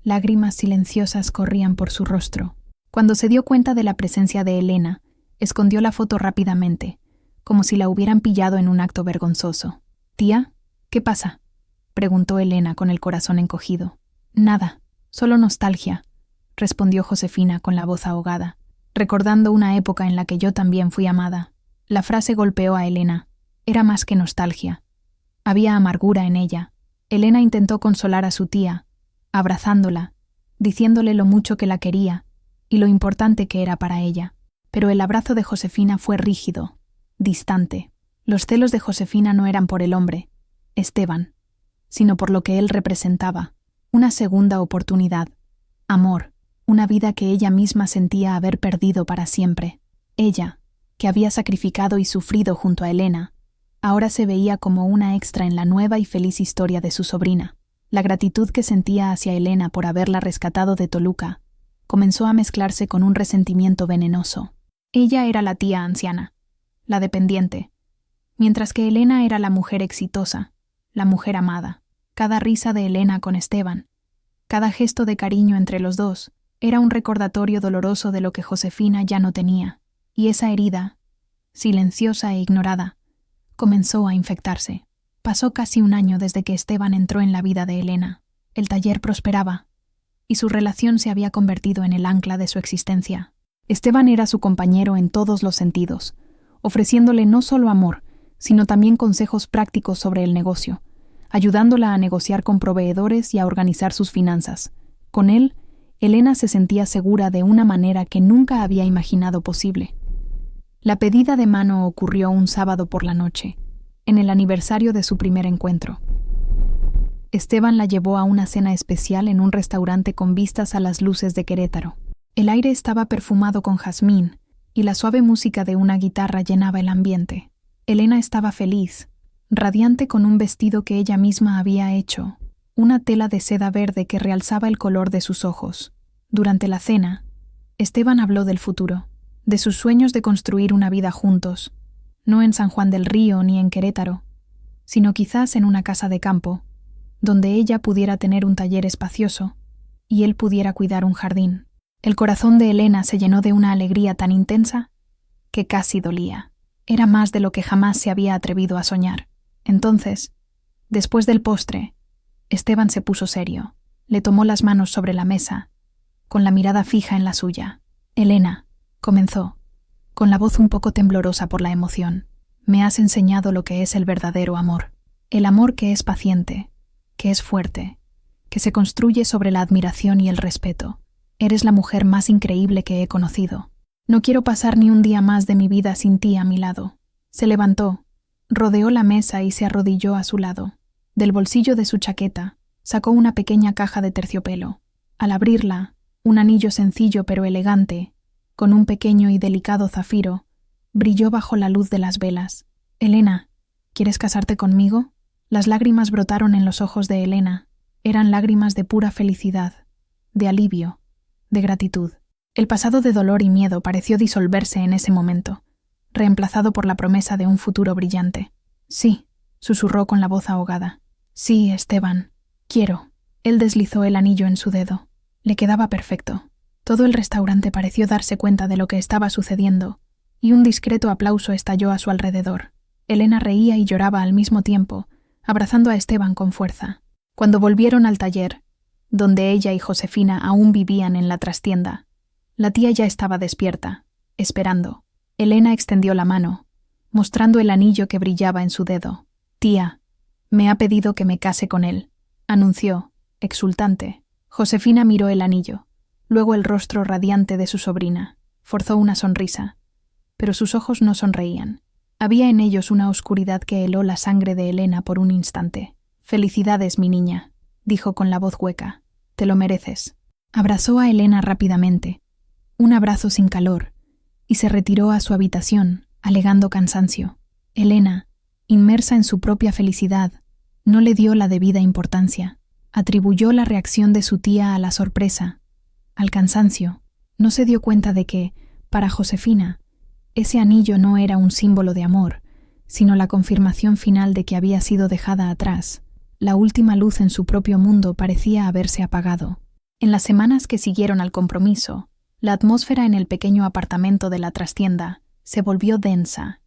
S1: Lágrimas silenciosas corrían por su rostro. Cuando se dio cuenta de la presencia de Elena, escondió la foto rápidamente, como si la hubieran pillado en un acto vergonzoso. «Tía, ¿qué pasa?», preguntó Elena con el corazón encogido. «Nada, solo nostalgia», respondió Josefina con la voz ahogada, recordando una época en la que yo también fui amada. La frase golpeó a Elena. Era más que nostalgia. Había amargura en ella. Elena intentó consolar a su tía, abrazándola, diciéndole lo mucho que la quería y lo importante que era para ella. Pero el abrazo de Josefina fue rígido, distante. Los celos de Josefina no eran por el hombre, Esteban, sino por lo que él representaba, una segunda oportunidad, amor, una vida que ella misma sentía haber perdido para siempre. Ella, que había sacrificado y sufrido junto a Elena, ahora se veía como una extra en la nueva y feliz historia de su sobrina. La gratitud que sentía hacia Elena por haberla rescatado de Toluca comenzó a mezclarse con un resentimiento venenoso. Ella era la tía anciana, la dependiente, mientras que Elena era la mujer exitosa, la mujer amada. Cada risa de Elena con Esteban, cada gesto de cariño entre los dos, era un recordatorio doloroso de lo que Josefina ya no tenía, y esa herida, silenciosa e ignorada, comenzó a infectarse. Pasó casi un año desde que Esteban entró en la vida de Elena. El taller prosperaba, y su relación se había convertido en el ancla de su existencia. Esteban era su compañero en todos los sentidos, ofreciéndole no solo amor, sino también consejos prácticos sobre el negocio, ayudándola a negociar con proveedores y a organizar sus finanzas. Con él, Elena se sentía segura de una manera que nunca había imaginado posible. La pedida de mano ocurrió un sábado por la noche, en el aniversario de su primer encuentro. Esteban la llevó a una cena especial en un restaurante con vistas a las luces de Querétaro. El aire estaba perfumado con jazmín y la suave música de una guitarra llenaba el ambiente. Elena estaba feliz, radiante con un vestido que ella misma había hecho, una tela de seda verde que realzaba el color de sus ojos. Durante la cena, Esteban habló del futuro, de sus sueños de construir una vida juntos, no en San Juan del Río ni en Querétaro, sino quizás en una casa de campo, donde ella pudiera tener un taller espacioso y él pudiera cuidar un jardín. El corazón de Elena se llenó de una alegría tan intensa que casi dolía. Era más de lo que jamás se había atrevido a soñar. Entonces, después del postre, Esteban se puso serio. Le tomó las manos sobre la mesa, con la mirada fija en la suya. «Elena», comenzó, con la voz un poco temblorosa por la emoción, «me has enseñado lo que es el verdadero amor. El amor que es paciente, que es fuerte, que se construye sobre la admiración y el respeto. Eres la mujer más increíble que he conocido. No quiero pasar ni un día más de mi vida sin ti a mi lado». Se levantó, rodeó la mesa y se arrodilló a su lado. Del bolsillo de su chaqueta sacó una pequeña caja de terciopelo. Al abrirla, un anillo sencillo pero elegante, con un pequeño y delicado zafiro, brilló bajo la luz de las velas. «Elena, ¿quieres casarte conmigo?». Las lágrimas brotaron en los ojos de Elena. Eran lágrimas de pura felicidad, de alivio, de gratitud. El pasado de dolor y miedo pareció disolverse en ese momento, reemplazado por la promesa de un futuro brillante. «Sí», susurró con la voz ahogada. «Sí, Esteban, quiero». Él deslizó el anillo en su dedo. Le quedaba perfecto. Todo el restaurante pareció darse cuenta de lo que estaba sucediendo, y un discreto aplauso estalló a su alrededor. Elena reía y lloraba al mismo tiempo, abrazando a Esteban con fuerza. Cuando volvieron al taller, donde ella y Josefina aún vivían en la trastienda, la tía ya estaba despierta, esperando. Elena extendió la mano, mostrando el anillo que brillaba en su dedo. «Tía, me ha pedido que me case con él», anunció, exultante. Josefina miró el anillo, luego el rostro radiante de su sobrina. Forzó una sonrisa, pero sus ojos no sonreían. Había en ellos una oscuridad que heló la sangre de Elena por un instante. «Felicidades, mi niña», dijo con la voz hueca. «Te lo mereces». Abrazó a Elena rápidamente, un abrazo sin calor, y se retiró a su habitación, alegando cansancio. Elena, inmersa en su propia felicidad, no le dio la debida importancia. Atribuyó la reacción de su tía a la sorpresa, al cansancio. No se dio cuenta de que, para Josefina, ese anillo no era un símbolo de amor, sino la confirmación final de que había sido dejada atrás. La última luz en su propio mundo parecía haberse apagado. En las semanas que siguieron al compromiso, la atmósfera en el pequeño apartamento de la trastienda se volvió densa,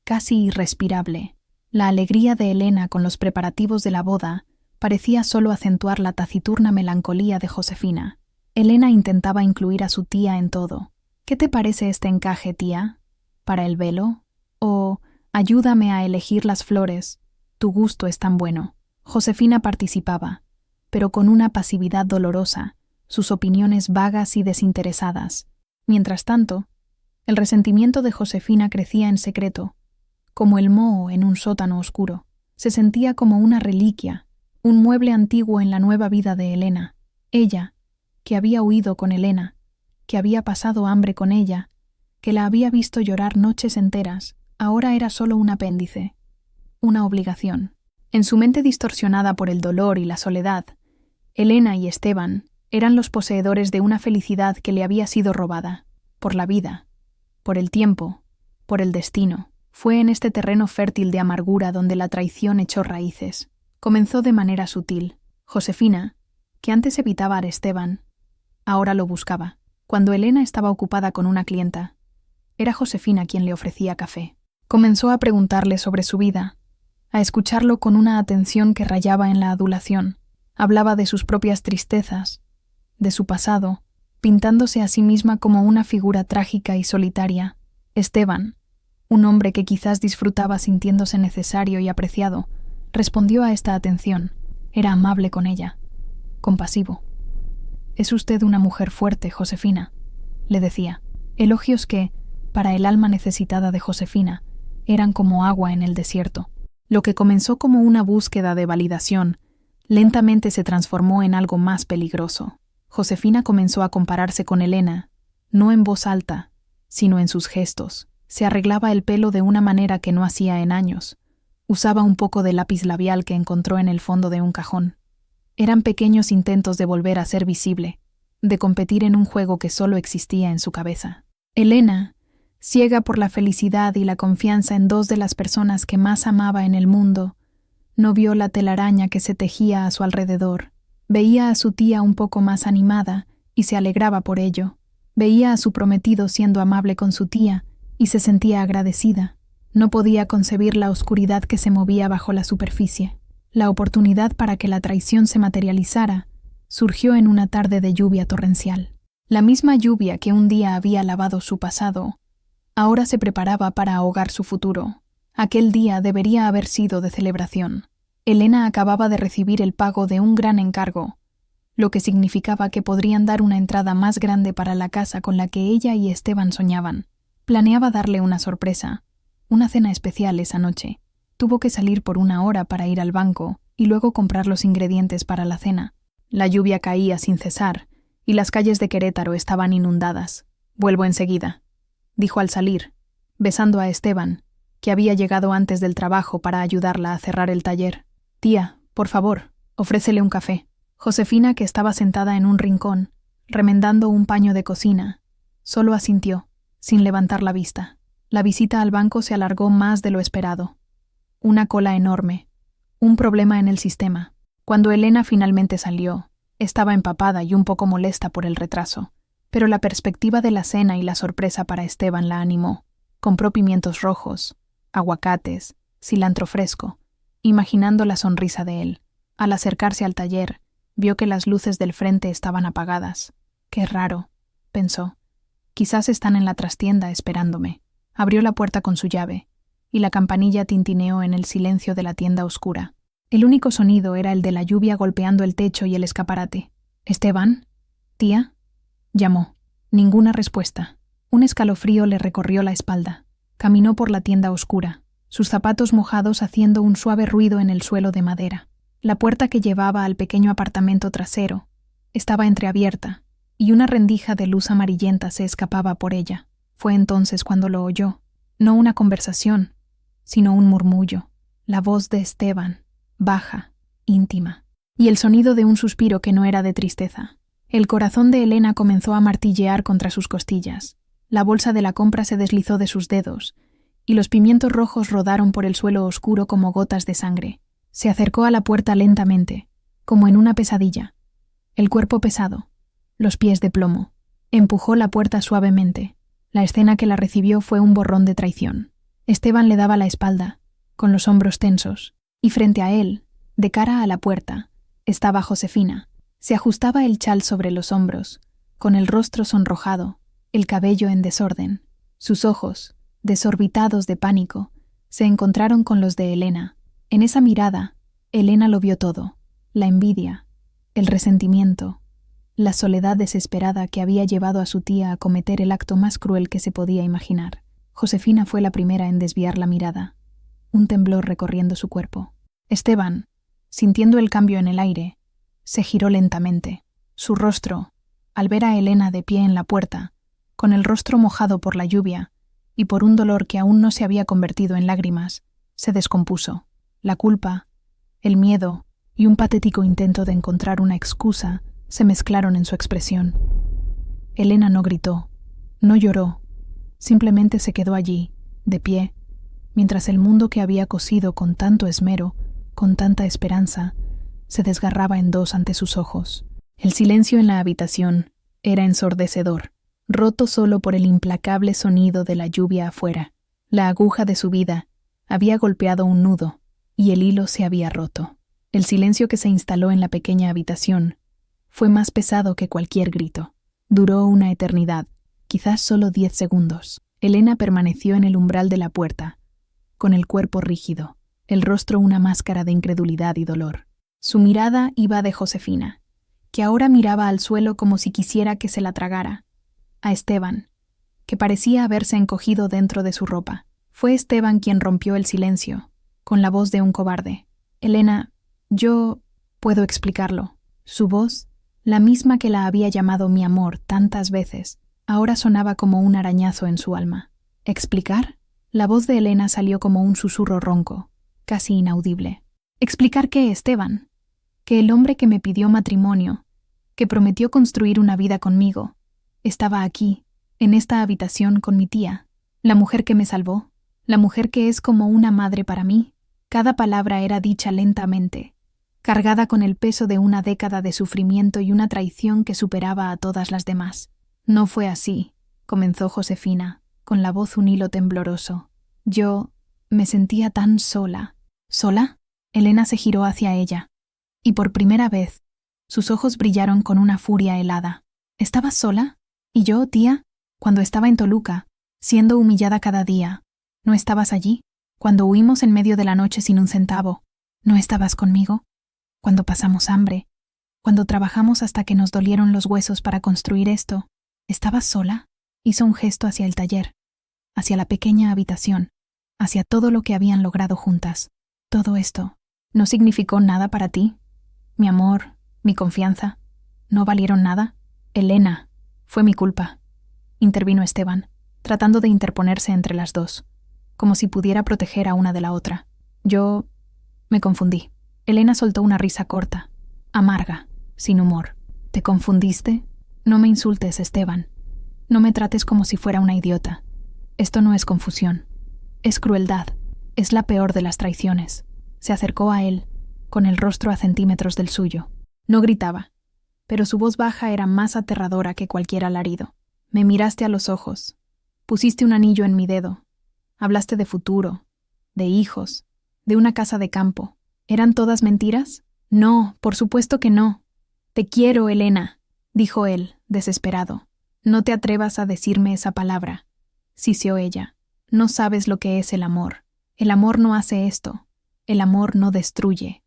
S1: casi irrespirable. La alegría de Elena con los preparativos de la boda parecía solo acentuar la taciturna melancolía de Josefina. Elena intentaba incluir a su tía en todo. «¿Qué te parece este encaje, tía? ¿Para el velo? O ayúdame a elegir las flores. Tu gusto es tan bueno». Josefina participaba, pero con una pasividad dolorosa, sus opiniones vagas y desinteresadas. Mientras tanto, el resentimiento de Josefina crecía en secreto, como el moho en un sótano oscuro. Se sentía como una reliquia, un mueble antiguo en la nueva vida de Elena. Ella, que había huido con Elena, que había pasado hambre con ella, que la había visto llorar noches enteras, ahora era solo un apéndice, una obligación. En su mente distorsionada por el dolor y la soledad, Elena y Esteban eran los poseedores de una felicidad que le había sido robada, por la vida, por el tiempo, por el destino. Fue en este terreno fértil de amargura donde la traición echó raíces. Comenzó de manera sutil. Josefina, que antes evitaba a Esteban, ahora lo buscaba. Cuando Elena estaba ocupada con una clienta, era Josefina quien le ofrecía café. Comenzó a preguntarle sobre su vida, a escucharlo con una atención que rayaba en la adulación. Hablaba de sus propias tristezas, de su pasado, pintándose a sí misma como una figura trágica y solitaria. Esteban, un hombre que quizás disfrutaba sintiéndose necesario y apreciado, respondió a esta atención. Era amable con ella, compasivo. «Es usted una mujer fuerte, Josefina», le decía. Elogios que, para el alma necesitada de Josefina, eran como agua en el desierto. Lo que comenzó como una búsqueda de validación, lentamente se transformó en algo más peligroso. Josefina comenzó a compararse con Elena, no en voz alta, sino en sus gestos. Se arreglaba el pelo de una manera que no hacía en años. Usaba un poco de lápiz labial que encontró en el fondo de un cajón. Eran pequeños intentos de volver a ser visible, de competir en un juego que solo existía en su cabeza. Elena, ciega por la felicidad y la confianza en dos de las personas que más amaba en el mundo, no vio la telaraña que se tejía a su alrededor. Veía a su tía un poco más animada y se alegraba por ello. Veía a su prometido siendo amable con su tía y se sentía agradecida. No podía concebir la oscuridad que se movía bajo la superficie. La oportunidad para que la traición se materializara surgió en una tarde de lluvia torrencial. La misma lluvia que un día había lavado su pasado, ahora se preparaba para ahogar su futuro. Aquel día debería haber sido de celebración. Elena acababa de recibir el pago de un gran encargo, lo que significaba que podrían dar una entrada más grande para la casa con la que ella y Esteban soñaban. Planeaba darle una sorpresa, una cena especial esa noche. Tuvo que salir por una hora para ir al banco y luego comprar los ingredientes para la cena. La lluvia caía sin cesar y las calles de Querétaro estaban inundadas. «Vuelvo enseguida», dijo al salir, besando a Esteban, que había llegado antes del trabajo para ayudarla a cerrar el taller. «Tía, por favor, ofrécele un café». Josefina, que estaba sentada en un rincón, remendando un paño de cocina, solo asintió, sin levantar la vista. La visita al banco se alargó más de lo esperado. Una cola enorme, un problema en el sistema. Cuando Elena finalmente salió, estaba empapada y un poco molesta por el retraso, pero la perspectiva de la cena y la sorpresa para Esteban la animó. Compró pimientos rojos, aguacates, cilantro fresco, imaginando la sonrisa de él. Al acercarse al taller, vio que las luces del frente estaban apagadas. «Qué raro», pensó. «Quizás están en la trastienda esperándome». Abrió la puerta con su llave, y la campanilla tintineó en el silencio de la tienda oscura. El único sonido era el de la lluvia golpeando el techo y el escaparate. «¿Esteban? ¿Tía?», llamó. Ninguna respuesta. Un escalofrío le recorrió la espalda. Caminó por la tienda oscura, sus zapatos mojados haciendo un suave ruido en el suelo de madera. La puerta que llevaba al pequeño apartamento trasero estaba entreabierta, y una rendija de luz amarillenta se escapaba por ella. Fue entonces cuando lo oyó, no una conversación, sino un murmullo, la voz de Esteban, baja, íntima, y el sonido de un suspiro que no era de tristeza. El corazón de Elena comenzó a martillear contra sus costillas. La bolsa de la compra se deslizó de sus dedos, y los pimientos rojos rodaron por el suelo oscuro como gotas de sangre. Se acercó a la puerta lentamente, como en una pesadilla. El cuerpo pesado, los pies de plomo. Empujó la puerta suavemente. La escena que la recibió fue un borrón de traición. Esteban le daba la espalda, con los hombros tensos, y frente a él, de cara a la puerta, estaba Josefina. Se ajustaba el chal sobre los hombros, con el rostro sonrojado, el cabello en desorden. Sus ojos, desorbitados de pánico, se encontraron con los de Elena. En esa mirada, Elena lo vio todo: la envidia, el resentimiento, la soledad desesperada que había llevado a su tía a cometer el acto más cruel que se podía imaginar. Josefina fue la primera en desviar la mirada, un temblor recorriendo su cuerpo. Esteban, sintiendo el cambio en el aire, se giró lentamente. Su rostro, al ver a Elena de pie en la puerta, con el rostro mojado por la lluvia y por un dolor que aún no se había convertido en lágrimas, se descompuso. La culpa, el miedo y un patético intento de encontrar una excusa se mezclaron en su expresión. Elena no gritó, no lloró, simplemente se quedó allí, de pie, mientras el mundo que había cosido con tanto esmero, con tanta esperanza, se desgarraba en dos ante sus ojos. El silencio en la habitación era ensordecedor, roto solo por el implacable sonido de la lluvia afuera. La aguja de su vida había golpeado un nudo y el hilo se había roto. El silencio que se instaló en la pequeña habitación fue más pesado que cualquier grito. Duró una eternidad, quizás solo 10 segundos. Elena permaneció en el umbral de la puerta, con el cuerpo rígido, el rostro una máscara de incredulidad y dolor. Su mirada iba de Josefina, que ahora miraba al suelo como si quisiera que se la tragara, a Esteban, que parecía haberse encogido dentro de su ropa. Fue Esteban quien rompió el silencio, con la voz de un cobarde. Elena, yo puedo explicarlo. Su voz, la misma que la había llamado mi amor tantas veces, ahora sonaba como un arañazo en su alma. ¿Explicar? La voz de Elena salió como un susurro ronco, casi inaudible. ¿Explicar qué, Esteban? Que el hombre que me pidió matrimonio, que prometió construir una vida conmigo, estaba aquí, en esta habitación con mi tía, la mujer que me salvó, la mujer que es como una madre para mí. Cada palabra era dicha lentamente, cargada con el peso de una década de sufrimiento y una traición que superaba a todas las demás. No fue así, comenzó Josefina, con la voz un hilo tembloroso. Yo me sentía tan sola. ¿Sola? Elena se giró hacia ella, y por primera vez, sus ojos brillaron con una furia helada. ¿Estabas sola? ¿Y yo, tía? Cuando estaba en Toluca, siendo humillada cada día, ¿no estabas allí? Cuando huimos en medio de la noche sin un centavo, ¿no estabas conmigo? Cuando pasamos hambre, cuando trabajamos hasta que nos dolieron los huesos para construir esto, ¿estabas sola? Hizo un gesto hacia el taller, hacia la pequeña habitación, hacia todo lo que habían logrado juntas. Todo esto, ¿no significó nada para ti? Mi amor, mi confianza, ¿no valieron nada? Elena, fue mi culpa, intervino Esteban, tratando de interponerse entre las dos, como si pudiera proteger a una de la otra. Yo me confundí. Elena soltó una risa corta, amarga, sin humor. ¿Te confundiste? No me insultes, Esteban. No me trates como si fuera una idiota. Esto no es confusión. Es crueldad. Es la peor de las traiciones. Se acercó a él, con el rostro a centímetros del suyo. No gritaba, pero su voz baja era más aterradora que cualquier alarido. Me miraste a los ojos. Pusiste un anillo en mi dedo. Hablaste de futuro, de hijos, de una casa de campo. ¿Eran todas mentiras? No, por supuesto que no. Te quiero, Elena, dijo él, desesperado. No te atrevas a decirme esa palabra, siseó ella. No sabes lo que es el amor. El amor no hace esto. El amor no destruye.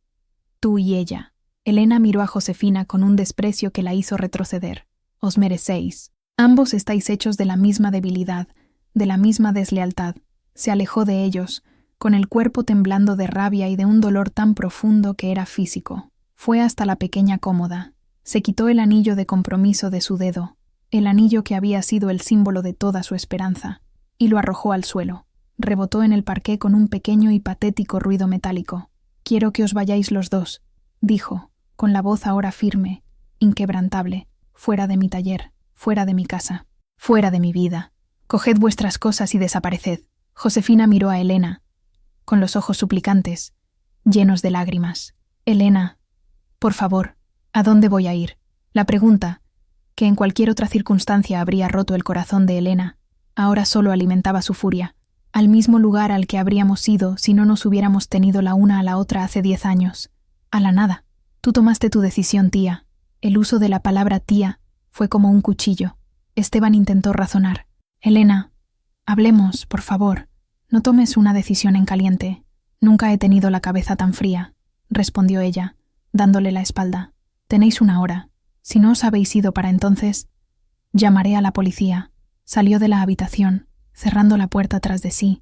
S1: Tú y ella. Elena miró a Josefina con un desprecio que la hizo retroceder. Os merecéis. Ambos estáis hechos de la misma debilidad, de la misma deslealtad. Se alejó de ellos, con el cuerpo temblando de rabia y de un dolor tan profundo que era físico. Fue hasta la pequeña cómoda. Se quitó el anillo de compromiso de su dedo, el anillo que había sido el símbolo de toda su esperanza, y lo arrojó al suelo. Rebotó en el parqué con un pequeño y patético ruido metálico. «Quiero que os vayáis los dos», dijo, con la voz ahora firme, inquebrantable, «fuera de mi taller, fuera de mi casa, fuera de mi vida. Coged vuestras cosas y desapareced». Josefina miró a Elena, con los ojos suplicantes, llenos de lágrimas. «Elena, por favor, ¿a dónde voy a ir?». La pregunta, que en cualquier otra circunstancia habría roto el corazón de Elena, ahora solo alimentaba su furia. al mismo lugar al que habríamos ido si no nos hubiéramos tenido la una a la otra hace 10 años. A la nada. Tú tomaste tu decisión, tía. El uso de la palabra tía fue como un cuchillo. Esteban intentó razonar. Elena, hablemos, por favor. No tomes una decisión en caliente. Nunca he tenido la cabeza tan fría, respondió ella, dándole la espalda. Tenéis una hora. Si no os habéis ido para entonces, llamaré a la policía. Salió de la habitación, cerrando la puerta tras de sí,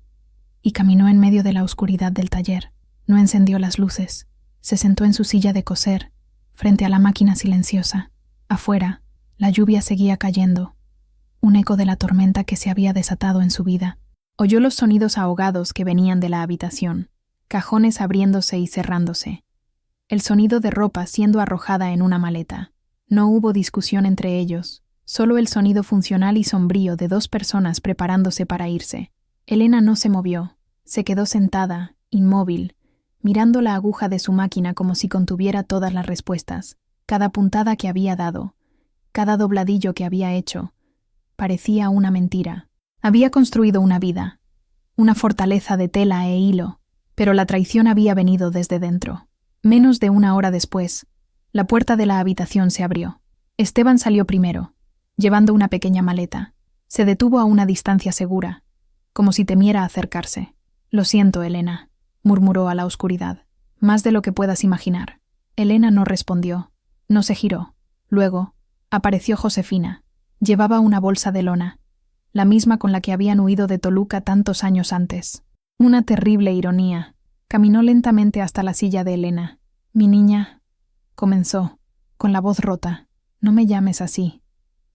S1: y caminó en medio de la oscuridad del taller. No encendió las luces. Se sentó en su silla de coser, frente a la máquina silenciosa. Afuera, la lluvia seguía cayendo, un eco de la tormenta que se había desatado en su vida. Oyó los sonidos ahogados que venían de la habitación, cajones abriéndose y cerrándose, el sonido de ropa siendo arrojada en una maleta. No hubo discusión entre ellos, solo el sonido funcional y sombrío de dos personas preparándose para irse. Elena no se movió, se quedó sentada, inmóvil, mirando la aguja de su máquina como si contuviera todas las respuestas. Cada puntada que había dado, cada dobladillo que había hecho, parecía una mentira. Había construido una vida, una fortaleza de tela e hilo, pero la traición había venido desde dentro. Menos de una hora después, la puerta de la habitación se abrió. Esteban salió primero, llevando una pequeña maleta. Se detuvo a una distancia segura, como si temiera acercarse. «Lo siento, Elena», murmuró a la oscuridad. «Más de lo que puedas imaginar». Elena no respondió. No se giró. Luego, apareció Josefina. Llevaba una bolsa de lona, la misma con la que habían huido de Toluca tantos años antes. Una terrible ironía. Caminó lentamente hasta la silla de Elena. «Mi niña», comenzó, con la voz rota. «No me llames así»,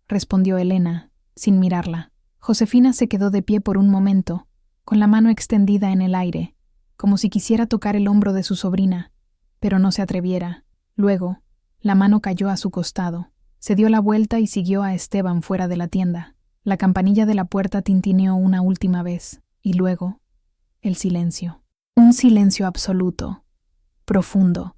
S1: respondió Elena, sin mirarla. Josefina se quedó de pie por un momento, con la mano extendida en el aire, como si quisiera tocar el hombro de su sobrina, pero no se atreviera. Luego, la mano cayó a su costado. Se dio la vuelta y siguió a Esteban fuera de la tienda. La campanilla de la puerta tintineó una última vez, y luego, el silencio. Un silencio absoluto, profundo,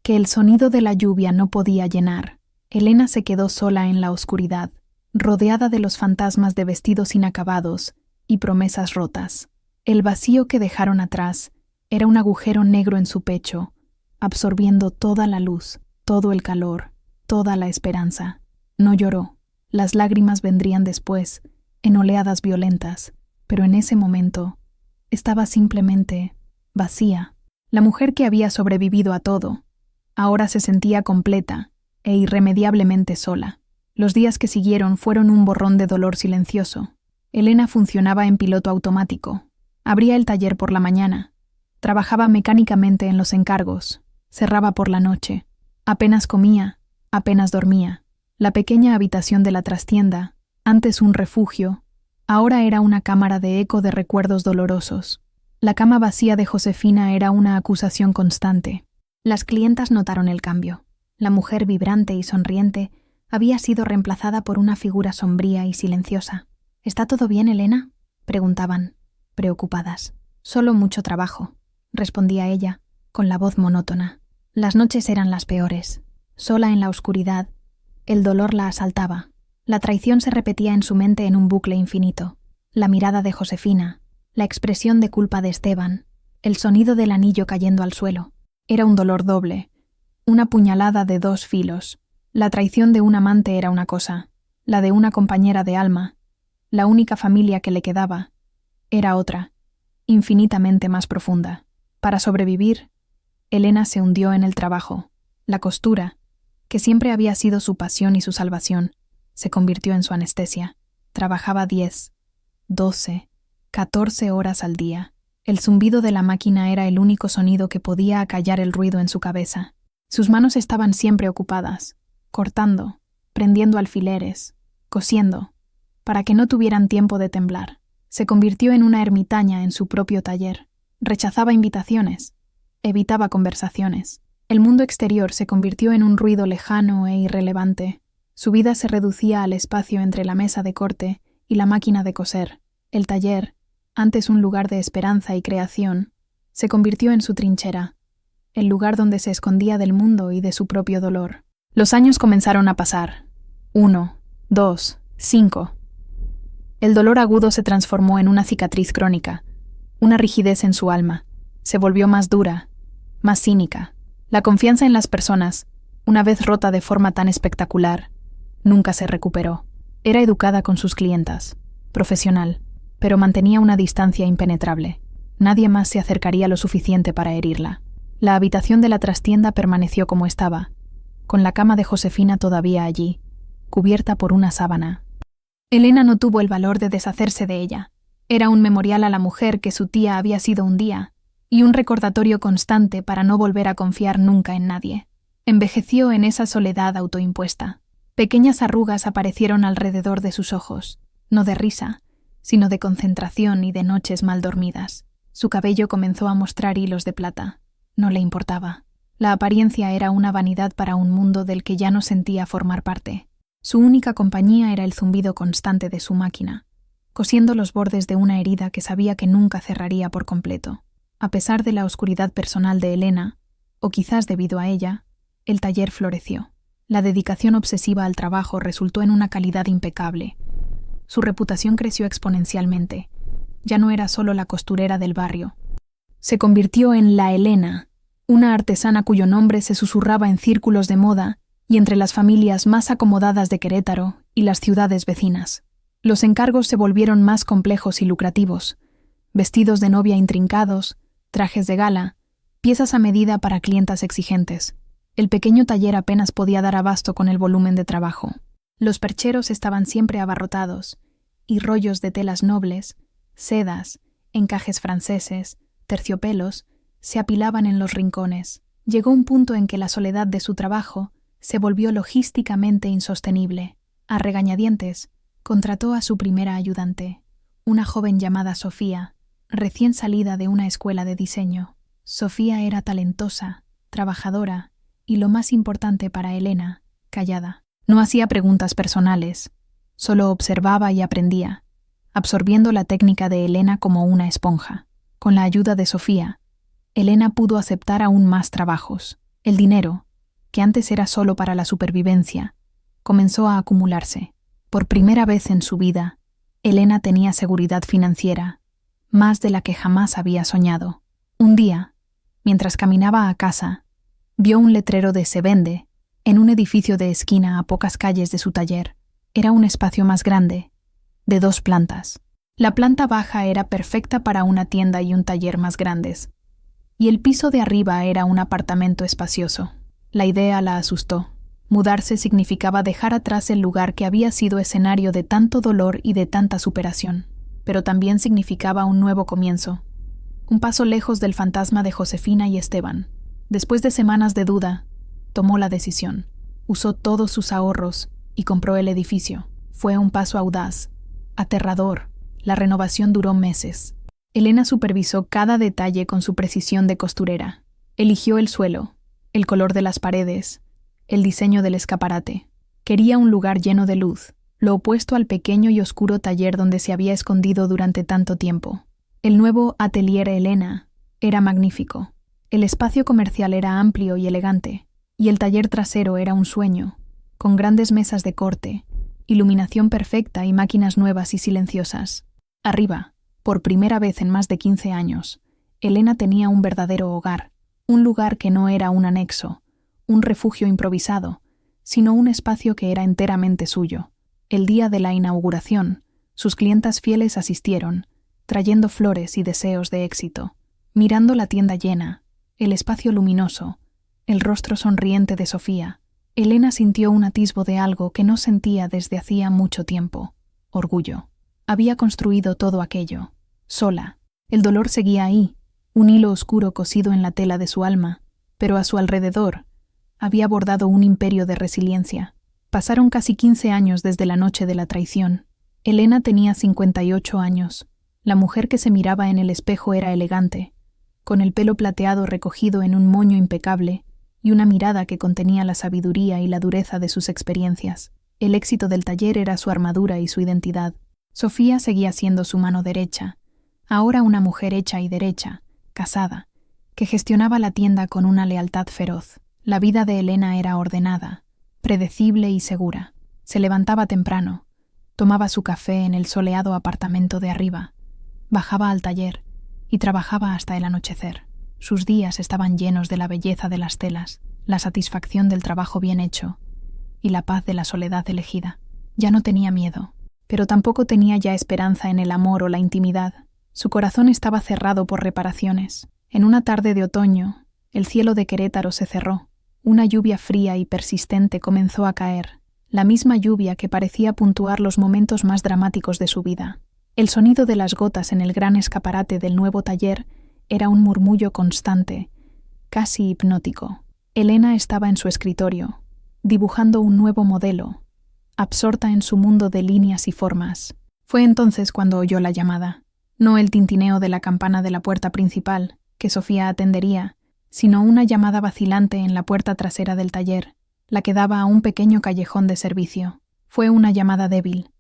S1: que el sonido de la lluvia no podía llenar. Elena se quedó sola en la oscuridad, rodeada de los fantasmas de vestidos inacabados y promesas rotas. El vacío que dejaron atrás era un agujero negro en su pecho, absorbiendo toda la luz, todo el calor, toda la esperanza. No lloró. Las lágrimas vendrían después, en oleadas violentas, pero en ese momento estaba simplemente vacía. La mujer que había sobrevivido a todo, ahora se sentía completa e irremediablemente sola. Los días que siguieron fueron un borrón de dolor silencioso. Elena funcionaba en piloto automático. Abría el taller por la mañana. Trabajaba mecánicamente en los encargos. Cerraba por la noche. Apenas comía, apenas dormía. La pequeña habitación de la trastienda, antes un refugio, ahora era una cámara de eco de recuerdos dolorosos. La cama vacía de Josefina era una acusación constante. Las clientas notaron el cambio. La mujer vibrante y sonriente había sido reemplazada por una figura sombría y silenciosa. «¿Está todo bien, Elena?», preguntaban, preocupadas. «Solo mucho trabajo», respondía ella, con la voz monótona. Las noches eran las peores. Sola en la oscuridad, el dolor la asaltaba. La traición se repetía en su mente en un bucle infinito. La mirada de Josefina, la expresión de culpa de Esteban, el sonido del anillo cayendo al suelo. Era un dolor doble, una puñalada de dos filos. La traición de un amante era una cosa, la de una compañera de alma, la única familia que le quedaba, era otra, infinitamente más profunda. Para sobrevivir, Elena se hundió en el trabajo. La costura, que siempre había sido su pasión y su salvación, se convirtió en su anestesia. Trabajaba 10, 12, 14 horas al día. El zumbido de la máquina era el único sonido que podía acallar el ruido en su cabeza. Sus manos estaban siempre ocupadas, cortando, prendiendo alfileres, cosiendo, para que no tuvieran tiempo de temblar. Se convirtió en una ermitaña en su propio taller. Rechazaba invitaciones, evitaba conversaciones. El mundo exterior se convirtió en un ruido lejano e irrelevante. Su vida se reducía al espacio entre la mesa de corte y la máquina de coser. El taller, antes un lugar de esperanza y creación, se convirtió en su trinchera, el lugar donde se escondía del mundo y de su propio dolor. Los años comenzaron a pasar. 1, 2, 5. El dolor agudo se transformó en una cicatriz crónica, una rigidez en su alma. Se volvió más dura, más cínica. La confianza en las personas, una vez rota de forma tan espectacular, nunca se recuperó. Era educada con sus clientas, profesional, pero mantenía una distancia impenetrable. Nadie más se acercaría lo suficiente para herirla. La habitación de la trastienda permaneció como estaba, con la cama de Josefina todavía allí, cubierta por una sábana. Elena no tuvo el valor de deshacerse de ella. Era un memorial a la mujer que su tía había sido un día, y un recordatorio constante para no volver a confiar nunca en nadie. Envejeció en esa soledad autoimpuesta. Pequeñas arrugas aparecieron alrededor de sus ojos, no de risa, sino de concentración y de noches mal dormidas. Su cabello comenzó a mostrar hilos de plata. No le importaba. La apariencia era una vanidad para un mundo del que ya no sentía formar parte. Su única compañía era el zumbido constante de su máquina, cosiendo los bordes de una herida que sabía que nunca cerraría por completo. A pesar de la oscuridad personal de Elena, o quizás debido a ella, el taller floreció. La dedicación obsesiva al trabajo resultó en una calidad impecable. Su reputación creció exponencialmente. Ya no era solo la costurera del barrio. Se convirtió en la Elena, una artesana cuyo nombre se susurraba en círculos de moda y entre las familias más acomodadas de Querétaro y las ciudades vecinas. Los encargos se volvieron más complejos y lucrativos. Vestidos de novia intrincados, trajes de gala, piezas a medida para clientas exigentes. El pequeño taller apenas podía dar abasto con el volumen de trabajo. Los percheros estaban siempre abarrotados, y rollos de telas nobles, sedas, encajes franceses, terciopelos, se apilaban en los rincones. Llegó un punto en que la soledad de su trabajo se volvió logísticamente insostenible. A regañadientes, contrató a su primera ayudante, una joven llamada Sofía, recién salida de una escuela de diseño. Sofía era talentosa, trabajadora y, lo más importante para Elena, callada. No hacía preguntas personales, solo observaba y aprendía, absorbiendo la técnica de Elena como una esponja. Con la ayuda de Sofía, Elena pudo aceptar aún más trabajos. El dinero, que antes era solo para la supervivencia, comenzó a acumularse. Por primera vez en su vida, Elena tenía seguridad financiera, más de la que jamás había soñado. Un día, mientras caminaba a casa, vio un letrero de "Se vende" en un edificio de esquina a pocas calles de su taller. Era un espacio más grande, de 2 plantas. La planta baja era perfecta para una tienda y un taller más grandes, y el piso de arriba era un apartamento espacioso. La idea la asustó. Mudarse significaba dejar atrás el lugar que había sido escenario de tanto dolor y de tanta superación, pero también significaba un nuevo comienzo, un paso lejos del fantasma de Josefina y Esteban. Después de semanas de duda, tomó la decisión. Usó todos sus ahorros y compró el edificio. Fue un paso audaz, aterrador. La renovación duró meses. Elena supervisó cada detalle con su precisión de costurera. Eligió el suelo, el color de las paredes, el diseño del escaparate. Quería un lugar lleno de luz, lo opuesto al pequeño y oscuro taller donde se había escondido durante tanto tiempo. El nuevo Atelier Elena era magnífico. El espacio comercial era amplio y elegante, y el taller trasero era un sueño, con grandes mesas de corte, iluminación perfecta y máquinas nuevas y silenciosas. Arriba, por primera vez en más de 15 años, Elena tenía un verdadero hogar, un lugar que no era un anexo, un refugio improvisado, sino un espacio que era enteramente suyo. El día de la inauguración, sus clientas fieles asistieron, trayendo flores y deseos de éxito. Mirando la tienda llena, el espacio luminoso, el rostro sonriente de Sofía, Elena sintió un atisbo de algo que no sentía desde hacía mucho tiempo: orgullo. Había construido todo aquello, sola. El dolor seguía ahí, un hilo oscuro cosido en la tela de su alma, pero a su alrededor había bordado un imperio de resiliencia. Pasaron casi 15 años desde la noche de la traición. Elena tenía 58 años. La mujer que se miraba en el espejo era elegante, con el pelo plateado recogido en un moño impecable y una mirada que contenía la sabiduría y la dureza de sus experiencias. El éxito del taller era su armadura y su identidad. Sofía seguía siendo su mano derecha, ahora una mujer hecha y derecha, casada, que gestionaba la tienda con una lealtad feroz. La vida de Elena era ordenada, predecible y segura. Se levantaba temprano, tomaba su café en el soleado apartamento de arriba, bajaba al taller y trabajaba hasta el anochecer. Sus días estaban llenos de la belleza de las telas, la satisfacción del trabajo bien hecho y la paz de la soledad elegida. Ya no tenía miedo, pero tampoco tenía ya esperanza en el amor o la intimidad. Su corazón estaba cerrado por reparaciones. En una tarde de otoño, el cielo de Querétaro se cerró. Una lluvia fría y persistente comenzó a caer, la misma lluvia que parecía puntuar los momentos más dramáticos de su vida. El sonido de las gotas en el gran escaparate del nuevo taller era un murmullo constante, casi hipnótico. Elena estaba en su escritorio, dibujando un nuevo modelo, absorta en su mundo de líneas y formas. Fue entonces cuando oyó la llamada. No el tintineo de la campana de la puerta principal, que Sofía atendería, sino una llamada vacilante en la puerta trasera del taller, la que daba a un pequeño callejón de servicio. Fue una llamada débil,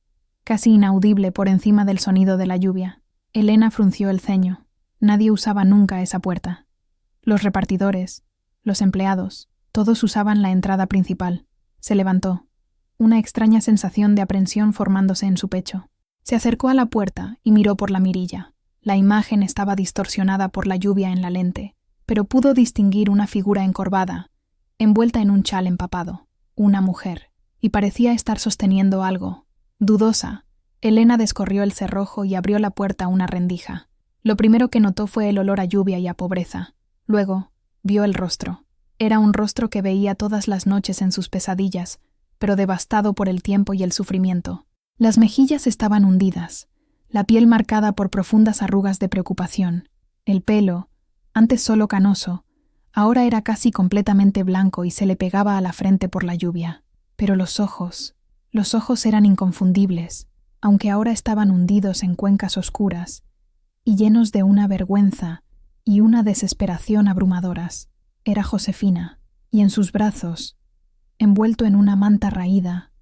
S1: casi inaudible por encima del sonido de la lluvia. Elena frunció el ceño. Nadie usaba nunca esa puerta. Los repartidores, los empleados, todos usaban la entrada principal. Se levantó, una extraña sensación de aprensión formándose en su pecho. Se acercó a la puerta y miró por la mirilla. La imagen estaba distorsionada por la lluvia en la lente, pero pudo distinguir una figura encorvada, envuelta en un chal empapado, una mujer, y parecía estar sosteniendo algo. Dudosa, Elena descorrió el cerrojo y abrió la puerta a una rendija. Lo primero que notó fue el olor a lluvia y a pobreza. Luego, vio el rostro. Era un rostro que veía todas las noches en sus pesadillas, pero devastado por el tiempo y el sufrimiento. Las mejillas estaban hundidas, la piel marcada por profundas arrugas de preocupación. El pelo, antes solo canoso, ahora era casi completamente blanco y se le pegaba a la frente por la lluvia. Pero los ojos eran inconfundibles, aunque ahora estaban hundidos en cuencas oscuras y llenos de una vergüenza y una desesperación abrumadoras. Era Josefina, y en sus brazos, envuelto en una manta raída,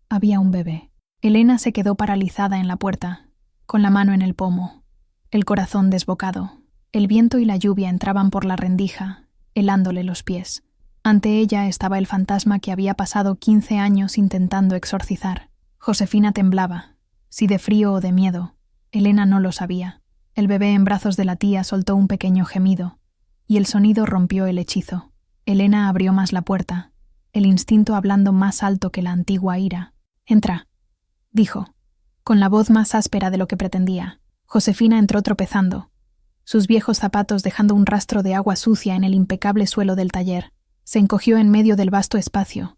S1: había un bebé. Elena se quedó paralizada en la puerta, con la mano en el pomo, el corazón desbocado. El viento y la lluvia entraban por la rendija, helándole los pies. Ante ella estaba el fantasma que había pasado 15 años intentando exorcizar. Josefina temblaba, si de frío o de miedo. Elena no lo sabía. El bebé en brazos de la tía soltó un pequeño gemido, y el sonido rompió el hechizo. Elena abrió más la puerta, el instinto hablando más alto que la antigua ira. «Entra», dijo, con la voz más áspera de lo que pretendía. Josefina entró tropezando, sus viejos zapatos dejando un rastro de agua sucia en el impecable suelo del taller. Se encogió en medio del vasto espacio,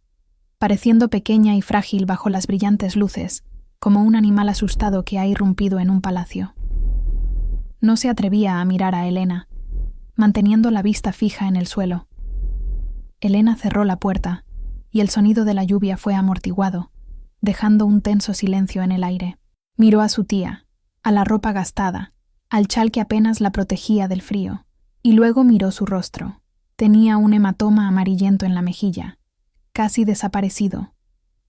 S1: pareciendo pequeña y frágil bajo las brillantes luces, como un animal asustado que ha irrumpido en un palacio. No se atrevía a mirar a Elena, manteniendo la vista fija en el suelo. Elena cerró la puerta, y el sonido de la lluvia fue amortiguado, dejando un tenso silencio en el aire. Miró a su tía, a la ropa gastada, al chal que apenas la protegía del frío, y luego miró su rostro. Tenía un hematoma amarillento en la mejilla, casi desaparecido,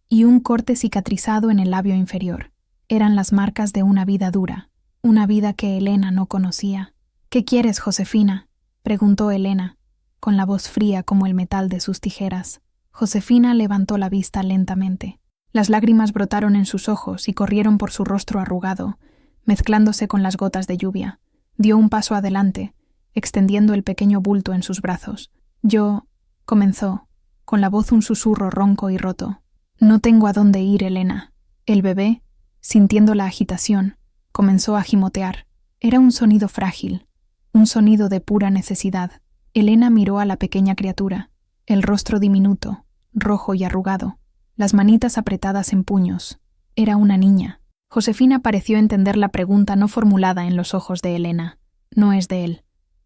S1: y un corte cicatrizado en el labio inferior. Eran las marcas de una vida dura, una vida que Elena no conocía. «¿Qué quieres, Josefina?», preguntó Elena, con la voz fría como el metal de sus tijeras. Josefina levantó la vista lentamente. Las lágrimas brotaron en sus ojos y corrieron por su rostro arrugado, mezclándose con las gotas de lluvia. Dio un paso adelante, extendiendo el pequeño bulto en sus brazos. «Yo», comenzó, con la voz un susurro ronco y roto. «No tengo a dónde ir, Elena». El bebé, sintiendo la agitación, comenzó a gimotear. Era un sonido frágil, un sonido de pura necesidad. Elena miró a la pequeña criatura, el rostro diminuto, rojo y arrugado, las manitas apretadas en puños. Era una niña. Josefina pareció entender la pregunta no formulada en los ojos de Elena. «No es de él»,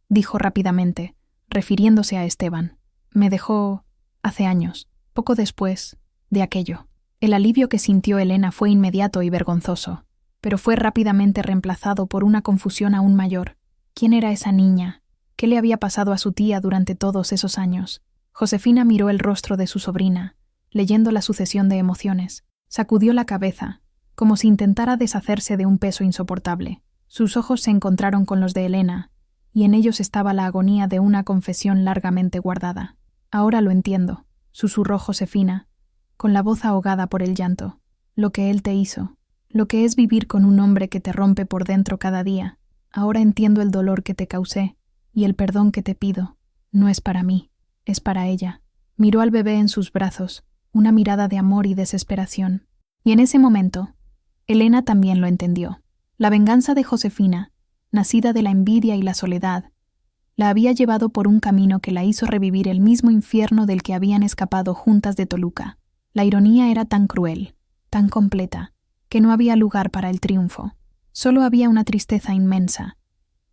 S1: dijo rápidamente, refiriéndose a Esteban. «Me dejó hace años, poco después de aquello». El alivio que sintió Elena fue inmediato y vergonzoso, pero fue rápidamente reemplazado por una confusión aún mayor. ¿Quién era esa niña? ¿Qué le había pasado a su tía durante todos esos años? Josefina miró el rostro de su sobrina, leyendo la sucesión de emociones. Sacudió la cabeza, como si intentara deshacerse de un peso insoportable. Sus ojos se encontraron con los de Elena, y en ellos estaba la agonía de una confesión largamente guardada. «Ahora lo entiendo», susurró Josefina, con la voz ahogada por el llanto. «Lo que él te hizo, lo que es vivir con un hombre que te rompe por dentro cada día. Ahora entiendo el dolor que te causé y el perdón que te pido. No es para mí, es para ella. Miró al bebé en sus brazos, una mirada de amor y desesperación. Y en ese momento, Elena también lo entendió. La venganza de Josefina, nacida de la envidia y la soledad, la había llevado por un camino que la hizo revivir el mismo infierno del que habían escapado juntas de Toluca. La ironía era tan cruel, tan completa, que no había lugar para el triunfo. Solo había una tristeza inmensa,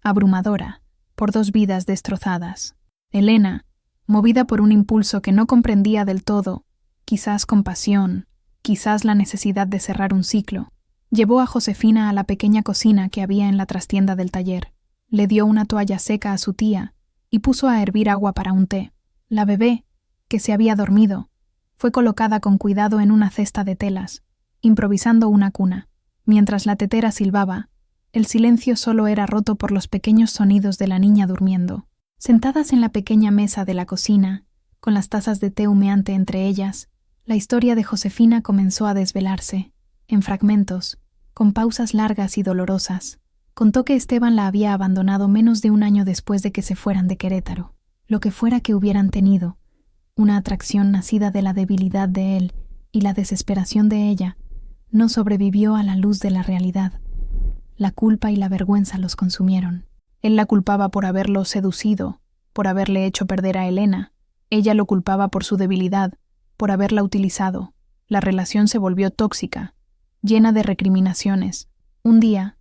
S1: abrumadora, por dos vidas destrozadas. Elena, movida por un impulso que no comprendía del todo, quizás compasión, quizás la necesidad de cerrar un ciclo, llevó a Josefina a la pequeña cocina que había en la trastienda del taller. Le dio una toalla seca a su tía y puso a hervir agua para un té. La bebé, que se había dormido, fue colocada con cuidado en una cesta de telas, improvisando una cuna. Mientras la tetera silbaba, el silencio solo era roto por los pequeños sonidos de la niña durmiendo. Sentadas en la pequeña mesa de la cocina, con las tazas de té humeante entre ellas, la historia de Josefina comenzó a desvelarse, en fragmentos, con pausas largas y dolorosas. Contó que Esteban la había abandonado menos de un año después de que se fueran de Querétaro. Lo que fuera que hubieran tenido, una atracción nacida de la debilidad de él y la desesperación de ella, no sobrevivió a la luz de la realidad. La culpa y la vergüenza los consumieron. Él la culpaba por haberlo seducido, por haberle hecho perder a Elena. Ella lo culpaba por su debilidad, por haberla utilizado. La relación se volvió tóxica, llena de recriminaciones. Un día,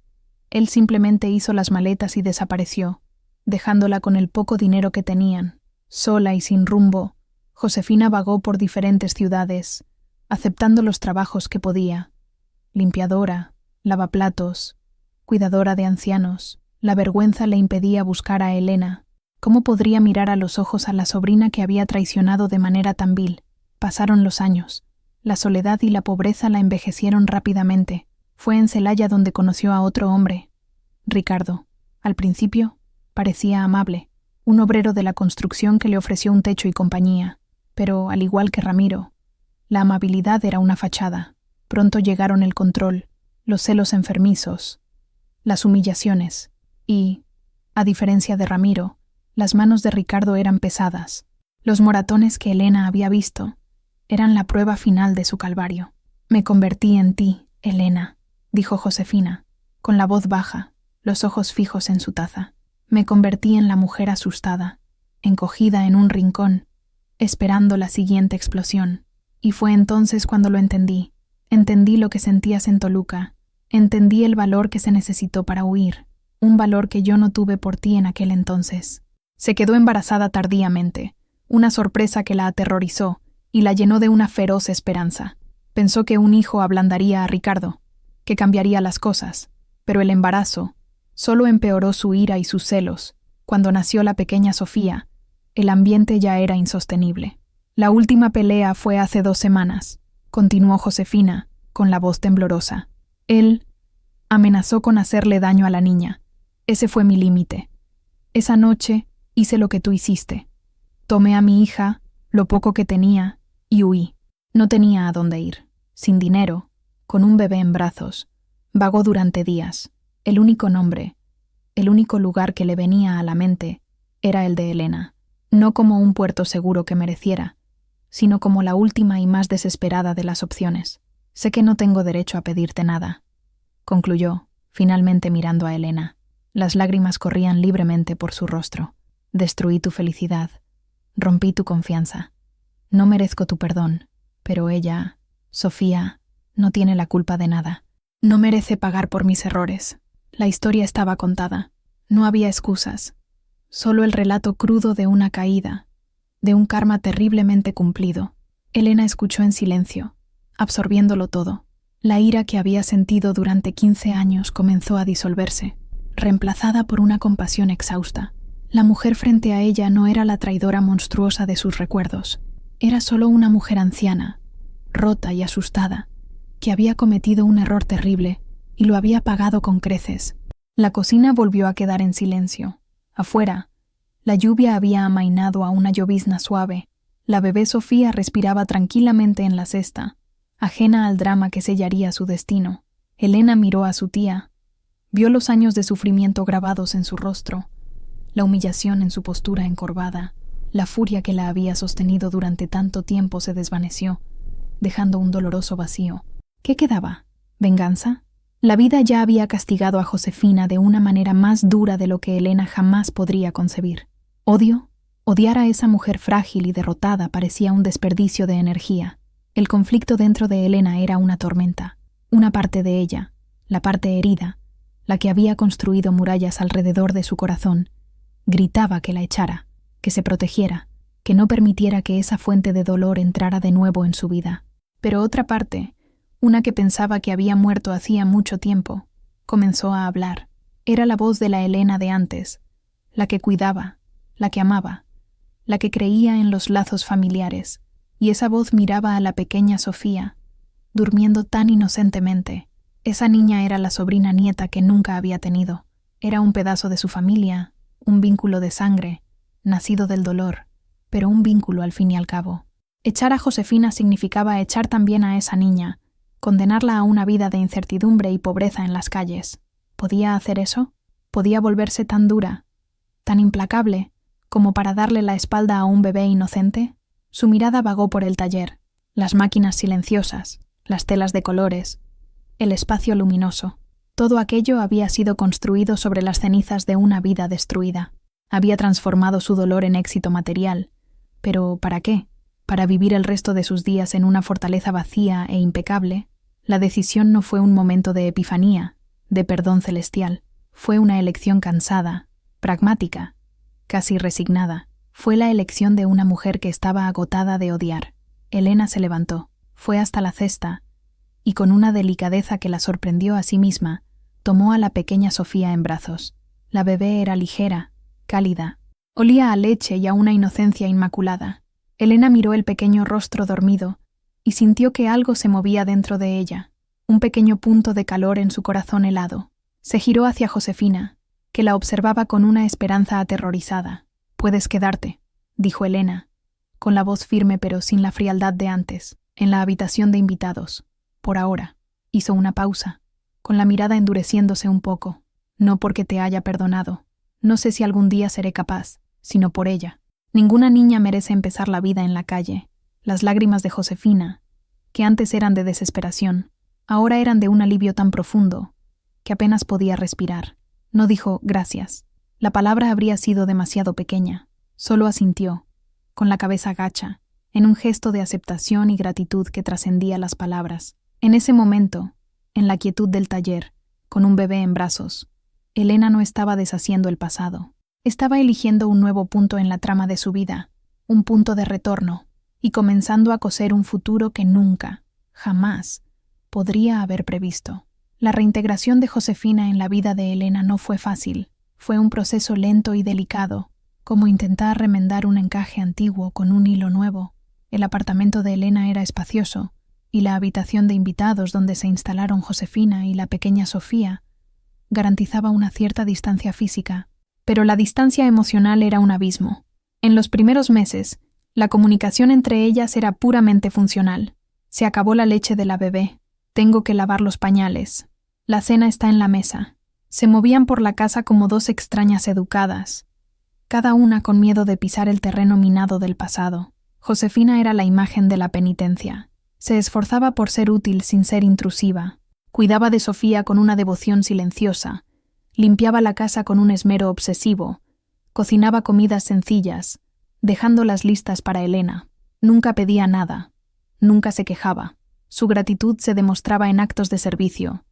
S1: él simplemente hizo las maletas y desapareció, dejándola con el poco dinero que tenían. Sola y sin rumbo, Josefina vagó por diferentes ciudades, aceptando los trabajos que podía. Limpiadora, lavaplatos, cuidadora de ancianos. La vergüenza le impedía buscar a Elena. ¿Cómo podría mirar a los ojos a la sobrina que había traicionado de manera tan vil? Pasaron los años. La soledad y la pobreza la envejecieron rápidamente. Fue en Celaya donde conoció a otro hombre, Ricardo. Al principio, parecía amable, un obrero de la construcción que le ofreció un techo y compañía. Pero, al igual que Ramiro, la amabilidad era una fachada. Pronto llegaron el control, los celos enfermizos, las humillaciones y, a diferencia de Ramiro, las manos de Ricardo eran pesadas. Los moratones que Elena había visto eran la prueba final de su calvario. «Me convertí en ti, Elena», dijo Josefina, con la voz baja, los ojos fijos en su taza. «Me convertí en la mujer asustada, encogida en un rincón, esperando la siguiente explosión. Y fue entonces cuando lo entendí. Entendí lo que sentías en Toluca. Entendí el valor que se necesitó para huir, un valor que yo no tuve por ti en aquel entonces». Se quedó embarazada tardíamente, una sorpresa que la aterrorizó y la llenó de una feroz esperanza. Pensó que un hijo ablandaría a Ricardo, que cambiaría las cosas, pero el embarazo solo empeoró su ira y sus celos. Cuando nació la pequeña Sofía, el ambiente ya era insostenible. «La última pelea fue hace 2 semanas», continuó Josefina, con la voz temblorosa. «Él amenazó con hacerle daño a la niña. Ese fue mi límite. Esa noche hice lo que tú hiciste. Tomé a mi hija, lo poco que tenía, y huí. No tenía a dónde ir. Sin dinero, con un bebé en brazos. Vagó durante días. El único nombre, el único lugar que le venía a la mente era el de Elena. No como un puerto seguro que mereciera, sino como la última y más desesperada de las opciones. Sé que no tengo derecho a pedirte nada», concluyó, finalmente mirando a Elena. Las lágrimas corrían libremente por su rostro. «Destruí tu felicidad. Rompí tu confianza. No merezco tu perdón, pero ella, Sofía, no tiene la culpa de nada. No merece pagar por mis errores». La historia estaba contada. No había excusas. Solo el relato crudo de una caída, de un karma terriblemente cumplido. Elena escuchó en silencio, absorbiéndolo todo. La ira que había sentido durante 15 años comenzó a disolverse, reemplazada por una compasión exhausta. La mujer frente a ella no era la traidora monstruosa de sus recuerdos. Era solo una mujer anciana, rota y asustada, que había cometido un error terrible y lo había pagado con creces. La cocina volvió a quedar en silencio. Afuera, la lluvia había amainado a una llovizna suave. La bebé Sofía respiraba tranquilamente en la cesta, ajena al drama que sellaría su destino. Elena miró a su tía, Vio los años de sufrimiento grabados en su rostro, la humillación en su postura encorvada, la furia que la había sostenido durante tanto tiempo se desvaneció, dejando un doloroso vacío. ¿Qué quedaba? ¿Venganza? La vida ya había castigado a Josefina de una manera más dura de lo que Elena jamás podría concebir. ¿Odio? Odiar a esa mujer frágil y derrotada parecía un desperdicio de energía. El conflicto dentro de Elena era una tormenta. Una parte de ella, la parte herida, la que había construido murallas alrededor de su corazón, gritaba que la echara, que se protegiera, que no permitiera que esa fuente de dolor entrara de nuevo en su vida. Pero otra parte, una que pensaba que había muerto hacía mucho tiempo, comenzó a hablar. Era la voz de la Elena de antes, la que cuidaba, la que amaba, la que creía en los lazos familiares, y esa voz miraba a la pequeña Sofía, durmiendo tan inocentemente. Esa niña era la sobrina nieta que nunca había tenido. Era un pedazo de su familia, un vínculo de sangre, nacido del dolor, pero un vínculo al fin y al cabo. Echar a Josefina significaba echar también a esa niña, condenarla a una vida de incertidumbre y pobreza en las calles. ¿Podía hacer eso? ¿Podía volverse tan dura, tan implacable, como para darle la espalda a un bebé inocente? Su mirada vagó por el taller, las máquinas silenciosas, las telas de colores, el espacio luminoso. Todo aquello había sido construido sobre las cenizas de una vida destruida. Había transformado su dolor en éxito material. ¿Pero para qué? ¿Para vivir el resto de sus días en una fortaleza vacía e impecable? La decisión no fue un momento de epifanía, de perdón celestial. Fue una elección cansada, pragmática, casi resignada. Fue la elección de una mujer que estaba agotada de odiar. Elena se levantó, fue hasta la cesta, y con una delicadeza que la sorprendió a sí misma, tomó a la pequeña Sofía en brazos. La bebé era ligera, cálida. Olía a leche y a una inocencia inmaculada. Elena miró el pequeño rostro dormido y sintió que algo se movía dentro de ella, un pequeño punto de calor en su corazón helado. Se giró hacia Josefina, que la observaba con una esperanza aterrorizada. «Puedes quedarte», dijo Elena, con la voz firme pero sin la frialdad de antes, en la habitación de invitados. «Por ahora». Hizo una pausa, con la mirada endureciéndose un poco. «No porque te haya perdonado. No sé si algún día seré capaz, sino por ella. Ninguna niña merece empezar la vida en la calle». Las lágrimas de Josefina, que antes eran de desesperación, ahora eran de un alivio tan profundo que apenas podía respirar. No dijo «gracias». La palabra habría sido demasiado pequeña. Solo asintió, con la cabeza gacha, en un gesto de aceptación y gratitud que trascendía las palabras. En ese momento, en la quietud del taller, con un bebé en brazos, Elena no estaba deshaciendo el pasado. Estaba eligiendo un nuevo punto en la trama de su vida, un punto de retorno, y comenzando a coser un futuro que nunca, jamás, podría haber previsto. La reintegración de Josefina en la vida de Elena no fue fácil. Fue un proceso lento y delicado, como intentar remendar un encaje antiguo con un hilo nuevo. El apartamento de Elena era espacioso, y la habitación de invitados donde se instalaron Josefina y la pequeña Sofía garantizaba una cierta distancia física, pero la distancia emocional era un abismo. En los primeros meses, la comunicación entre ellas era puramente funcional. Se acabó la leche de la bebé. Tengo que lavar los pañales. La cena está en la mesa. Se movían por la casa como dos extrañas educadas, cada una con miedo de pisar el terreno minado del pasado. Josefina era la imagen de la penitencia. Se esforzaba por ser útil sin ser intrusiva. Cuidaba de Sofía con una devoción silenciosa. Limpiaba la casa con un esmero obsesivo. Cocinaba comidas sencillas, dejándolas listas para Elena. Nunca pedía nada. Nunca se quejaba. Su gratitud se demostraba en actos de servicio,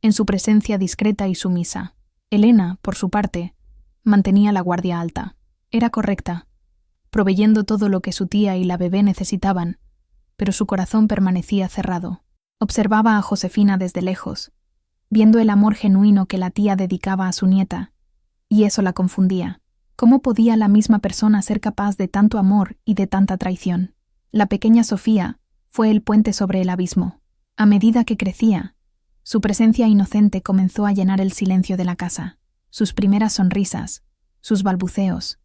S1: en su presencia discreta y sumisa. Elena, por su parte, mantenía la guardia alta. Era correcta, proveyendo todo lo que su tía y la bebé necesitaban, pero su corazón permanecía cerrado. Observaba a Josefina desde lejos, viendo el amor genuino que la tía dedicaba a su nieta, y eso la confundía. ¿Cómo podía la misma persona ser capaz de tanto amor y de tanta traición? La pequeña Sofía fue el puente sobre el abismo. A medida que crecía, su presencia inocente comenzó a llenar el silencio de la casa. Sus primeras sonrisas, sus balbuceos,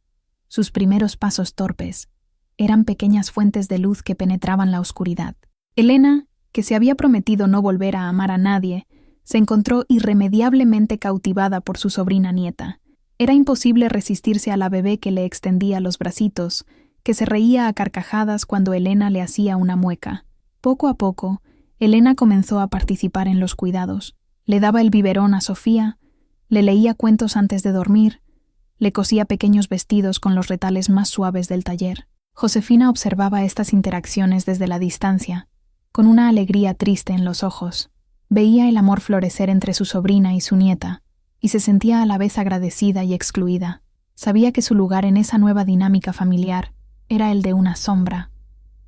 S1: sus primeros pasos torpes, eran pequeñas fuentes de luz que penetraban la oscuridad. Elena, que se había prometido no volver a amar a nadie, Se encontró irremediablemente cautivada por su sobrina nieta. Era imposible resistirse a la bebé que le extendía los bracitos, que se reía a carcajadas cuando Elena le hacía una mueca. Poco a poco, Elena comenzó a participar en los cuidados. Le daba el biberón a Sofía, le leía cuentos antes de dormir, le cosía pequeños vestidos con los retales más suaves del taller. Josefina observaba estas interacciones desde la distancia, con una alegría triste en los ojos. Veía el amor florecer entre su sobrina y su nieta, y se sentía a la vez agradecida y excluida. Sabía que su lugar en esa nueva dinámica familiar era el de una sombra,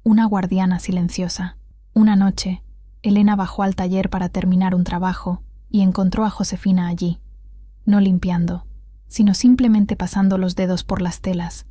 S1: una guardiana silenciosa. Una noche, Elena bajó al taller para terminar un trabajo y encontró a Josefina allí, no limpiando, sino simplemente pasando los dedos por las telas,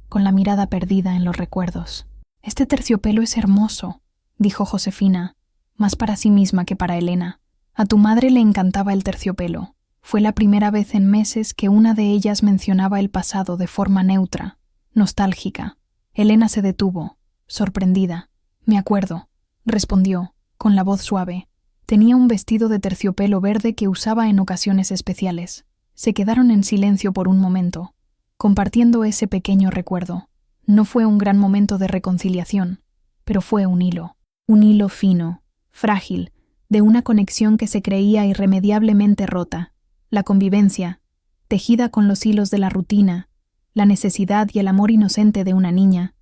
S1: con la mirada perdida en los recuerdos. «Este terciopelo es hermoso», dijo Josefina, más para sí misma que para Elena. «A tu madre le encantaba el terciopelo». Fue la primera vez en meses que una de ellas mencionaba el pasado de forma neutra, nostálgica. Elena se detuvo, sorprendida. «Me acuerdo», respondió, con la voz suave. Tenía un vestido de terciopelo verde que usaba en ocasiones especiales. Se quedaron en silencio por un momento, compartiendo ese pequeño recuerdo. No fue un gran momento de reconciliación, pero fue un hilo fino, frágil, de una conexión que se creía irremediablemente rota. La convivencia, tejida con los hilos de la rutina, la necesidad y el amor inocente de una niña,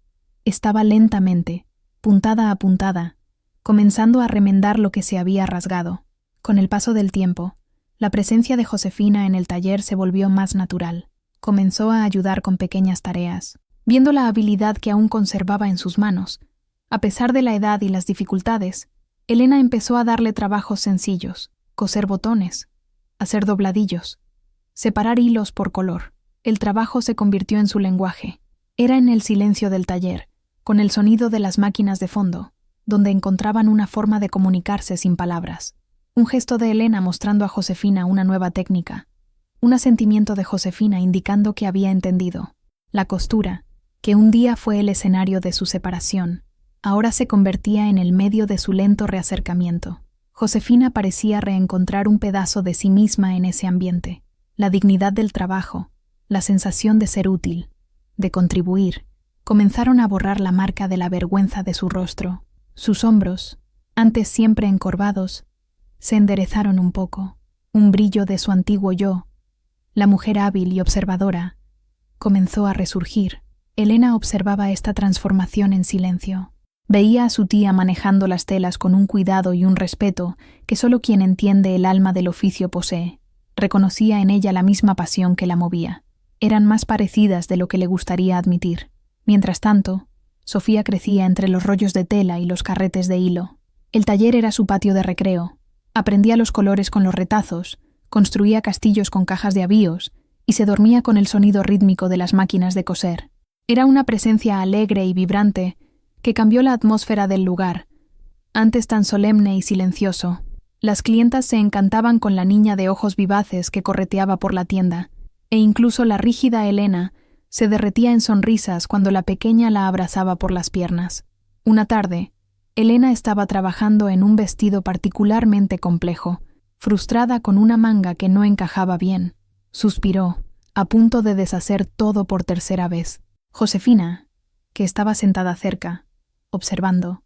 S1: estaba lentamente, puntada a puntada, comenzando a remendar lo que se había rasgado. Con el paso del tiempo, la presencia de Josefina en el taller se volvió más natural. Comenzó a ayudar con pequeñas tareas, viendo la habilidad que aún conservaba en sus manos. A pesar de la edad y las dificultades, Elena empezó a darle trabajos sencillos: coser botones, hacer dobladillos, separar hilos por color. El trabajo se convirtió en su lenguaje. Era en el silencio del taller, con el sonido de las máquinas de fondo, donde encontraban una forma de comunicarse sin palabras. Un gesto de Elena mostrando a Josefina una nueva técnica. Un asentimiento de Josefina indicando que había entendido. La costura, que un día fue el escenario de su separación, ahora se convertía en el medio de su lento reacercamiento. Josefina parecía reencontrar un pedazo de sí misma en ese ambiente. La dignidad del trabajo, la sensación de ser útil, de contribuir, comenzaron a borrar la marca de la vergüenza de su rostro. Sus hombros, antes siempre encorvados, se enderezaron un poco. Un brillo de su antiguo yo, la mujer hábil y observadora, comenzó a resurgir. Elena observaba esta transformación en silencio. Veía a su tía manejando las telas con un cuidado y un respeto que solo quien entiende el alma del oficio posee. Reconocía en ella la misma pasión que la movía. Eran más parecidas de lo que le gustaría admitir. Mientras tanto, Sofía crecía entre los rollos de tela y los carretes de hilo. El taller era su patio de recreo. Aprendía los colores con los retazos, construía castillos con cajas de avíos y se dormía con el sonido rítmico de las máquinas de coser. Era una presencia alegre y vibrante que cambió la atmósfera del lugar, antes tan solemne y silencioso. Las clientas se encantaban con la niña de ojos vivaces que correteaba por la tienda, e incluso la rígida Elena se derretía en sonrisas cuando la pequeña la abrazaba por las piernas. Una tarde, Elena estaba trabajando en un vestido particularmente complejo, frustrada con una manga que no encajaba bien. Suspiró, a punto de deshacer todo por tercera vez. Josefina, que estaba sentada cerca, observando,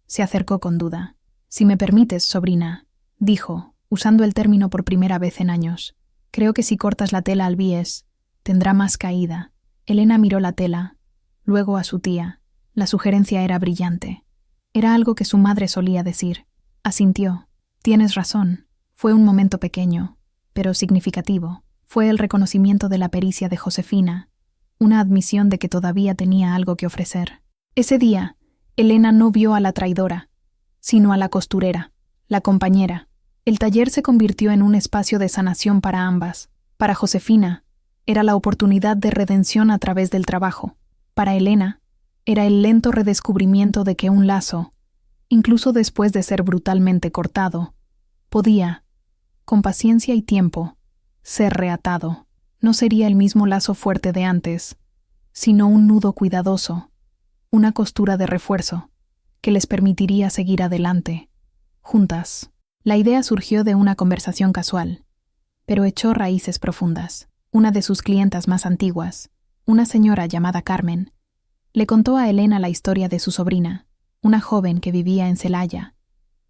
S1: se acercó con duda. «Si me permites, sobrina», dijo, usando el término por primera vez en años. «Creo que si cortas la tela al bies, tendrá más caída». Elena miró la tela, luego a su tía. La sugerencia era brillante. Era algo que su madre solía decir. Asintió. «Tienes razón». Fue un momento pequeño, pero significativo. Fue el reconocimiento de la pericia de Josefina, una admisión de que todavía tenía algo que ofrecer. Ese día, Elena no vio a la traidora, sino a la costurera, la compañera. El taller se convirtió en un espacio de sanación para ambas. Para Josefina, era la oportunidad de redención a través del trabajo. Para Elena, era el lento redescubrimiento de que un lazo, incluso después de ser brutalmente cortado, podía, con paciencia y tiempo, ser reatado. No sería el mismo lazo fuerte de antes, sino un nudo cuidadoso, una costura de refuerzo, que les permitiría seguir adelante, juntas. La idea surgió de una conversación casual, pero echó raíces profundas. Una de sus clientas más antiguas, una señora llamada Carmen, le contó a Elena la historia de su sobrina, una joven que vivía en Celaya,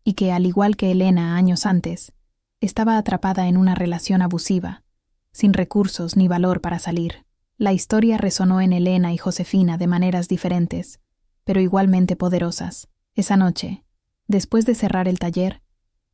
S1: y que, al igual que Elena años antes, estaba atrapada en una relación abusiva, sin recursos ni valor para salir. La historia resonó en Elena y Josefina de maneras diferentes, pero igualmente poderosas. Esa noche, después de cerrar el taller,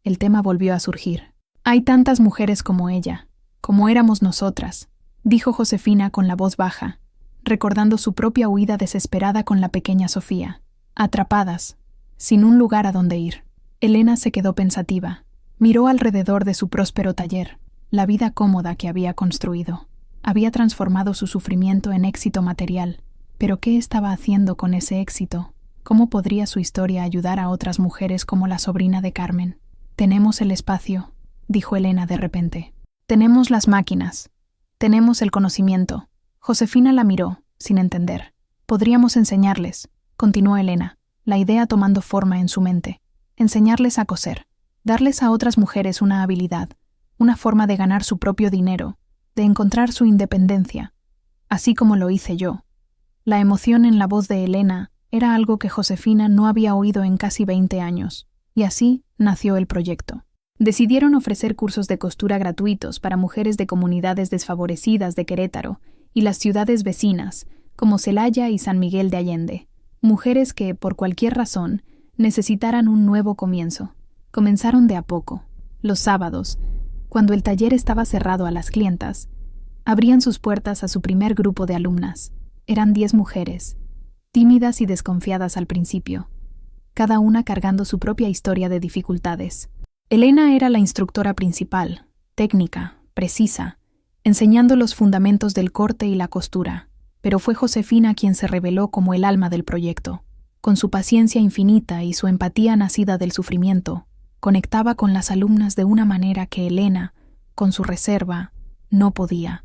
S1: el tema volvió a surgir. «Hay tantas mujeres como ella, como éramos nosotras», dijo Josefina con la voz baja, recordando su propia huida desesperada con la pequeña Sofía. Atrapadas, sin un lugar a donde ir. Elena se quedó pensativa. Miró alrededor de su próspero taller. La vida cómoda que había construido había transformado su sufrimiento en éxito material. Pero ¿qué estaba haciendo con ese éxito? ¿Cómo podría su historia ayudar a otras mujeres como la sobrina de Carmen? «Tenemos el espacio», dijo Elena de repente. «Tenemos las máquinas. Tenemos el conocimiento». Josefina la miró, sin entender. «Podríamos enseñarles», continuó Elena, la idea tomando forma en su mente. «Enseñarles a coser. Darles a otras mujeres una habilidad, una forma de ganar su propio dinero, de encontrar su independencia, así como lo hice yo». La emoción en la voz de Elena era algo que Josefina no había oído en casi 20 años, y así nació el proyecto. Decidieron ofrecer cursos de costura gratuitos para mujeres de comunidades desfavorecidas de Querétaro y las ciudades vecinas, como Celaya y San Miguel de Allende. Mujeres que, por cualquier razón, necesitaran un nuevo comienzo. Comenzaron de a poco. Los sábados, cuando el taller estaba cerrado a las clientas, abrían sus puertas a su primer grupo de alumnas. Eran 10 mujeres, tímidas y desconfiadas al principio, cada una cargando su propia historia de dificultades. Elena era la instructora principal, técnica, precisa, enseñando los fundamentos del corte y la costura, pero fue Josefina quien se reveló como el alma del proyecto. Con su paciencia infinita y su empatía nacida del sufrimiento, conectaba con las alumnas de una manera que Elena, con su reserva, no podía.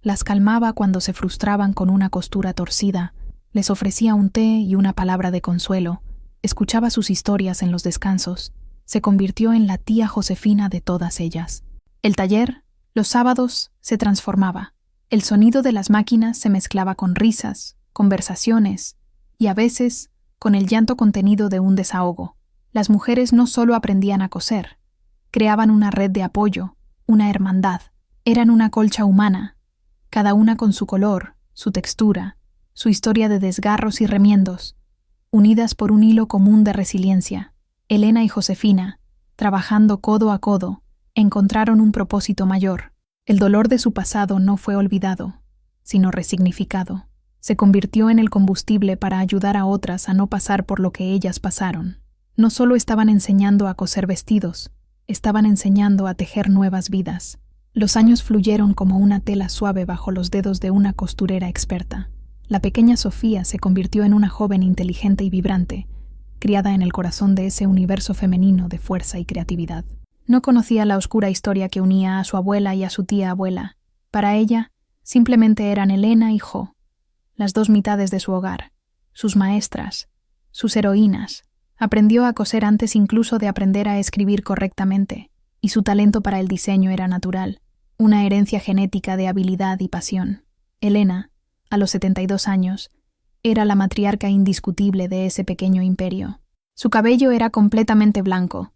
S1: Las calmaba cuando se frustraban con una costura torcida, les ofrecía un té y una palabra de consuelo, escuchaba sus historias en los descansos. Se convirtió en la tía Josefina de todas ellas. El taller, los sábados, se transformaba. El sonido de las máquinas se mezclaba con risas, conversaciones y a veces con el llanto contenido de un desahogo. Las mujeres no solo aprendían a coser, creaban una red de apoyo, una hermandad. Eran una colcha humana, cada una con su color, su textura, su historia de desgarros y remiendos, unidas por un hilo común de resiliencia. Elena y Josefina, trabajando codo a codo, encontraron un propósito mayor. El dolor de su pasado no fue olvidado, sino resignificado. Se convirtió en el combustible para ayudar a otras a no pasar por lo que ellas pasaron. No solo estaban enseñando a coser vestidos, estaban enseñando a tejer nuevas vidas. Los años fluyeron como una tela suave bajo los dedos de una costurera experta. La pequeña Sofía se convirtió en una joven inteligente y vibrante, criada en el corazón de ese universo femenino de fuerza y creatividad. No conocía la oscura historia que unía a su abuela y a su tía abuela. Para ella, simplemente eran Elena y Jo, las 2 mitades de su hogar, sus maestras, sus heroínas. Aprendió a coser antes incluso de aprender a escribir correctamente, y su talento para el diseño era natural, una herencia genética de habilidad y pasión. Elena, a los 72 años, era la matriarca indiscutible de ese pequeño imperio. Su cabello era completamente blanco,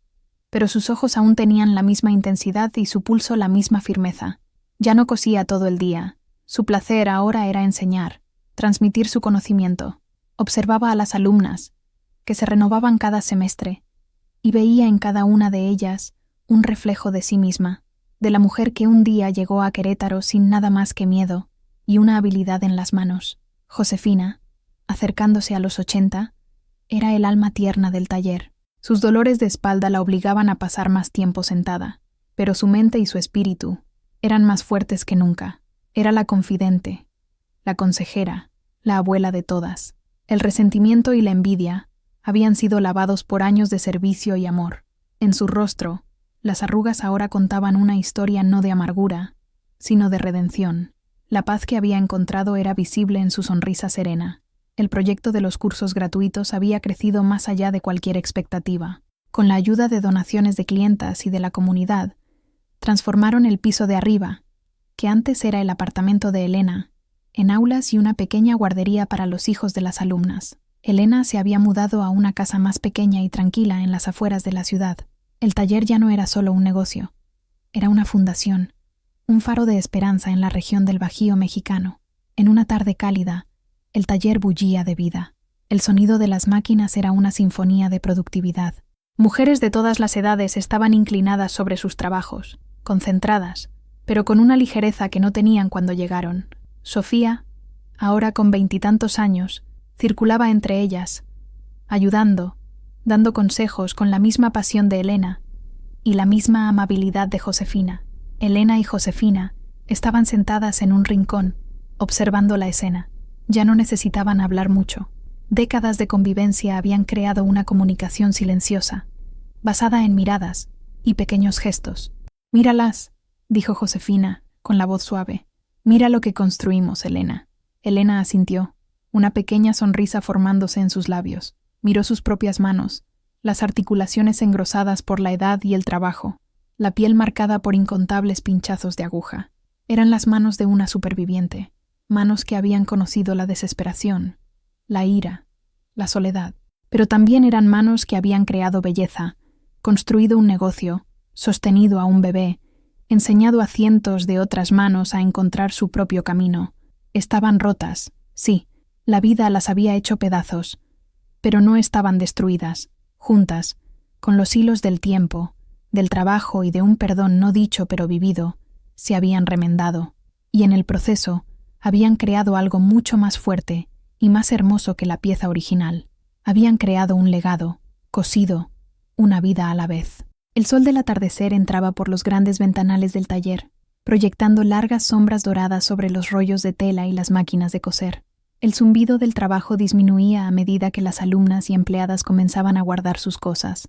S1: pero sus ojos aún tenían la misma intensidad y su pulso la misma firmeza. Ya no cosía todo el día. Su placer ahora era enseñar, transmitir su conocimiento. Observaba a las alumnas, que se renovaban cada semestre, y veía en cada una de ellas un reflejo de sí misma, de la mujer que un día llegó a Querétaro sin nada más que miedo y una habilidad en las manos. Josefina, acercándose a los 80, era el alma tierna del taller. Sus dolores de espalda la obligaban a pasar más tiempo sentada, pero su mente y su espíritu eran más fuertes que nunca. Era la confidente, la consejera, la abuela de todas. El resentimiento y la envidia habían sido lavados por años de servicio y amor. En su rostro, las arrugas ahora contaban una historia no de amargura, sino de redención. La paz que había encontrado era visible en su sonrisa serena. El proyecto de los cursos gratuitos había crecido más allá de cualquier expectativa. Con la ayuda de donaciones de clientas y de la comunidad, transformaron el piso de arriba, que antes era el apartamento de Elena, en aulas y una pequeña guardería para los hijos de las alumnas. Elena se había mudado a una casa más pequeña y tranquila en las afueras de la ciudad. El taller ya no era solo un negocio, era una fundación, un faro de esperanza en la región del Bajío mexicano. En una tarde cálida, el taller bullía de vida. El sonido de las máquinas era una sinfonía de productividad. Mujeres de todas las edades estaban inclinadas sobre sus trabajos, concentradas, pero con una ligereza que no tenían cuando llegaron. Sofía, ahora con 20 y tantos años, circulaba entre ellas, ayudando, dando consejos con la misma pasión de Elena y la misma amabilidad de Josefina. Elena y Josefina estaban sentadas en un rincón, observando la escena. Ya no necesitaban hablar mucho. Décadas de convivencia habían creado una comunicación silenciosa, basada en miradas y pequeños gestos. «Míralas», dijo Josefina, con la voz suave. «Mira lo que construimos, Elena». Elena asintió, una pequeña sonrisa formándose en sus labios. Miró sus propias manos, las articulaciones engrosadas por la edad y el trabajo, la piel marcada por incontables pinchazos de aguja. Eran las manos de una superviviente, manos que habían conocido la desesperación, la ira, la soledad. Pero también eran manos que habían creado belleza, construido un negocio, sostenido a un bebé, enseñado a cientos de otras manos a encontrar su propio camino. Estaban rotas, sí, la vida las había hecho pedazos, pero no estaban destruidas. Juntas, con los hilos del tiempo, del trabajo y de un perdón no dicho pero vivido, se habían remendado, y en el proceso habían creado algo mucho más fuerte y más hermoso que la pieza original. Habían creado un legado, cosido, una vida a la vez. El sol del atardecer entraba por los grandes ventanales del taller, proyectando largas sombras doradas sobre los rollos de tela y las máquinas de coser. El zumbido del trabajo disminuía a medida que las alumnas y empleadas comenzaban a guardar sus cosas,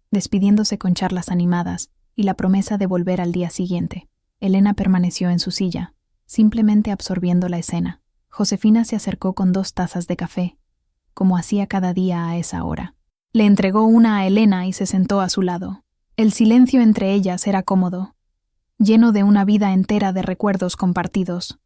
S1: despidiéndose con charlas animadas y la promesa de volver al día siguiente. Elena permaneció en su silla, simplemente absorbiendo la escena. Josefina se acercó con 2 tazas de café, como hacía cada día a esa hora. Le entregó una a Elena y se sentó a su lado. El silencio entre ellas era cómodo, lleno de una vida entera de recuerdos compartidos,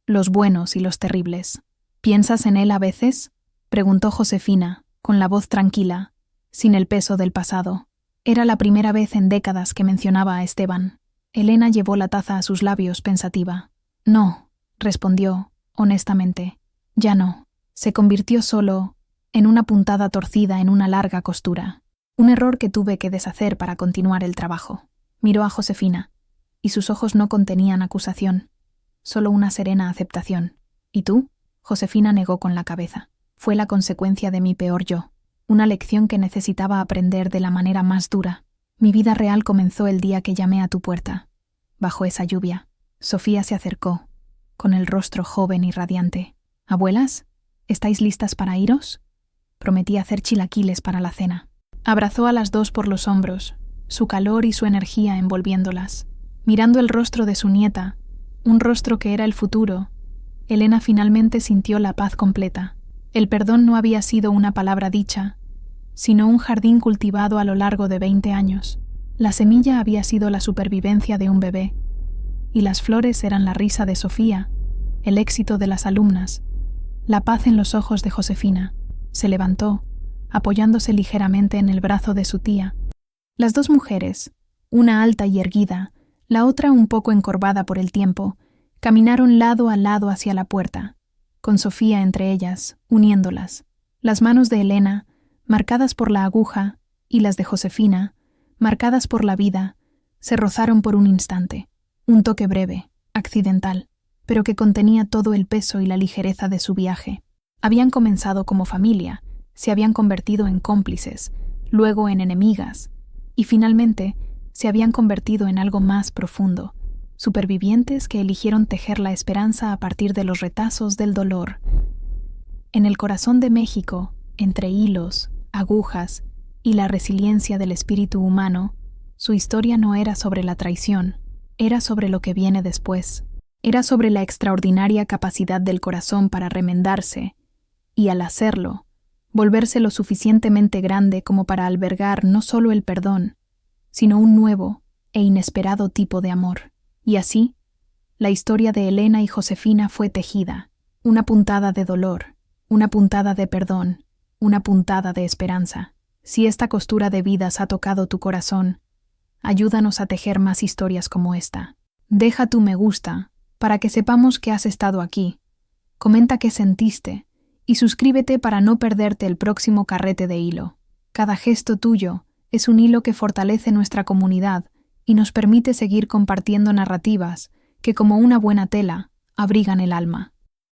S1: los buenos y los terribles. «¿Piensas en él a veces?», preguntó Josefina, con la voz tranquila, sin el peso del pasado. Era la primera vez en décadas que mencionaba a Esteban. Elena llevó la taza a sus labios pensativa. «No», respondió, honestamente. «Ya no». Se convirtió solo en una puntada torcida en una larga costura. Un error que tuve que deshacer para continuar el trabajo. Miró a Josefina, y sus ojos no contenían acusación, solo una serena aceptación. «¿Y tú?». Josefina negó con la cabeza. «Fue la consecuencia de mi peor yo, una lección que necesitaba aprender de la manera más dura. Mi vida real comenzó el día que llamé a tu puerta, bajo esa lluvia». Sofía se acercó, con el rostro joven y radiante. «¿Abuelas? ¿Estáis listas para iros?». Prometí hacer chilaquiles para la cena. Abrazó a las 2 por los hombros, su calor y su energía envolviéndolas. Mirando el rostro de su nieta, un rostro que era el futuro, Elena finalmente sintió la paz completa. El perdón no había sido una palabra dicha, sino un jardín cultivado a lo largo de 20 años. La semilla había sido la supervivencia de un bebé, y las flores eran la risa de Sofía, el éxito de las alumnas, la paz en los ojos de Josefina. Se levantó, apoyándose ligeramente en el brazo de su tía. Las 2 mujeres, una alta y erguida, la otra un poco encorvada por el tiempo, caminaron lado a lado hacia la puerta, con Sofía entre ellas, uniéndolas. Las manos de Elena, marcadas por la aguja, y las de Josefina, marcadas por la vida, se rozaron por un instante. Un toque breve, accidental, pero que contenía todo el peso y la ligereza de su viaje. Habían comenzado como familia, se habían convertido en cómplices, luego en enemigas, y finalmente se habían convertido en algo más profundo, supervivientes que eligieron tejer la esperanza a partir de los retazos del dolor. En el corazón de México, entre hilos, agujas y la resiliencia del espíritu humano, su historia no era sobre la traición, era sobre lo que viene después. Era sobre la extraordinaria capacidad del corazón para remendarse, y al hacerlo, volverse lo suficientemente grande como para albergar no solo el perdón, sino un nuevo e inesperado tipo de amor. Y así, la historia de Elena y Josefina fue tejida, una puntada de dolor, una puntada de perdón, una puntada de esperanza. Si esta costura de vidas ha tocado tu corazón, ayúdanos a tejer más historias como esta. Deja tu me gusta para que sepamos que has estado aquí. Comenta qué sentiste y suscríbete para no perderte el próximo carrete de hilo. Cada gesto tuyo es un hilo que fortalece nuestra comunidad y nos permite seguir compartiendo narrativas que, como una buena tela, abrigan el alma.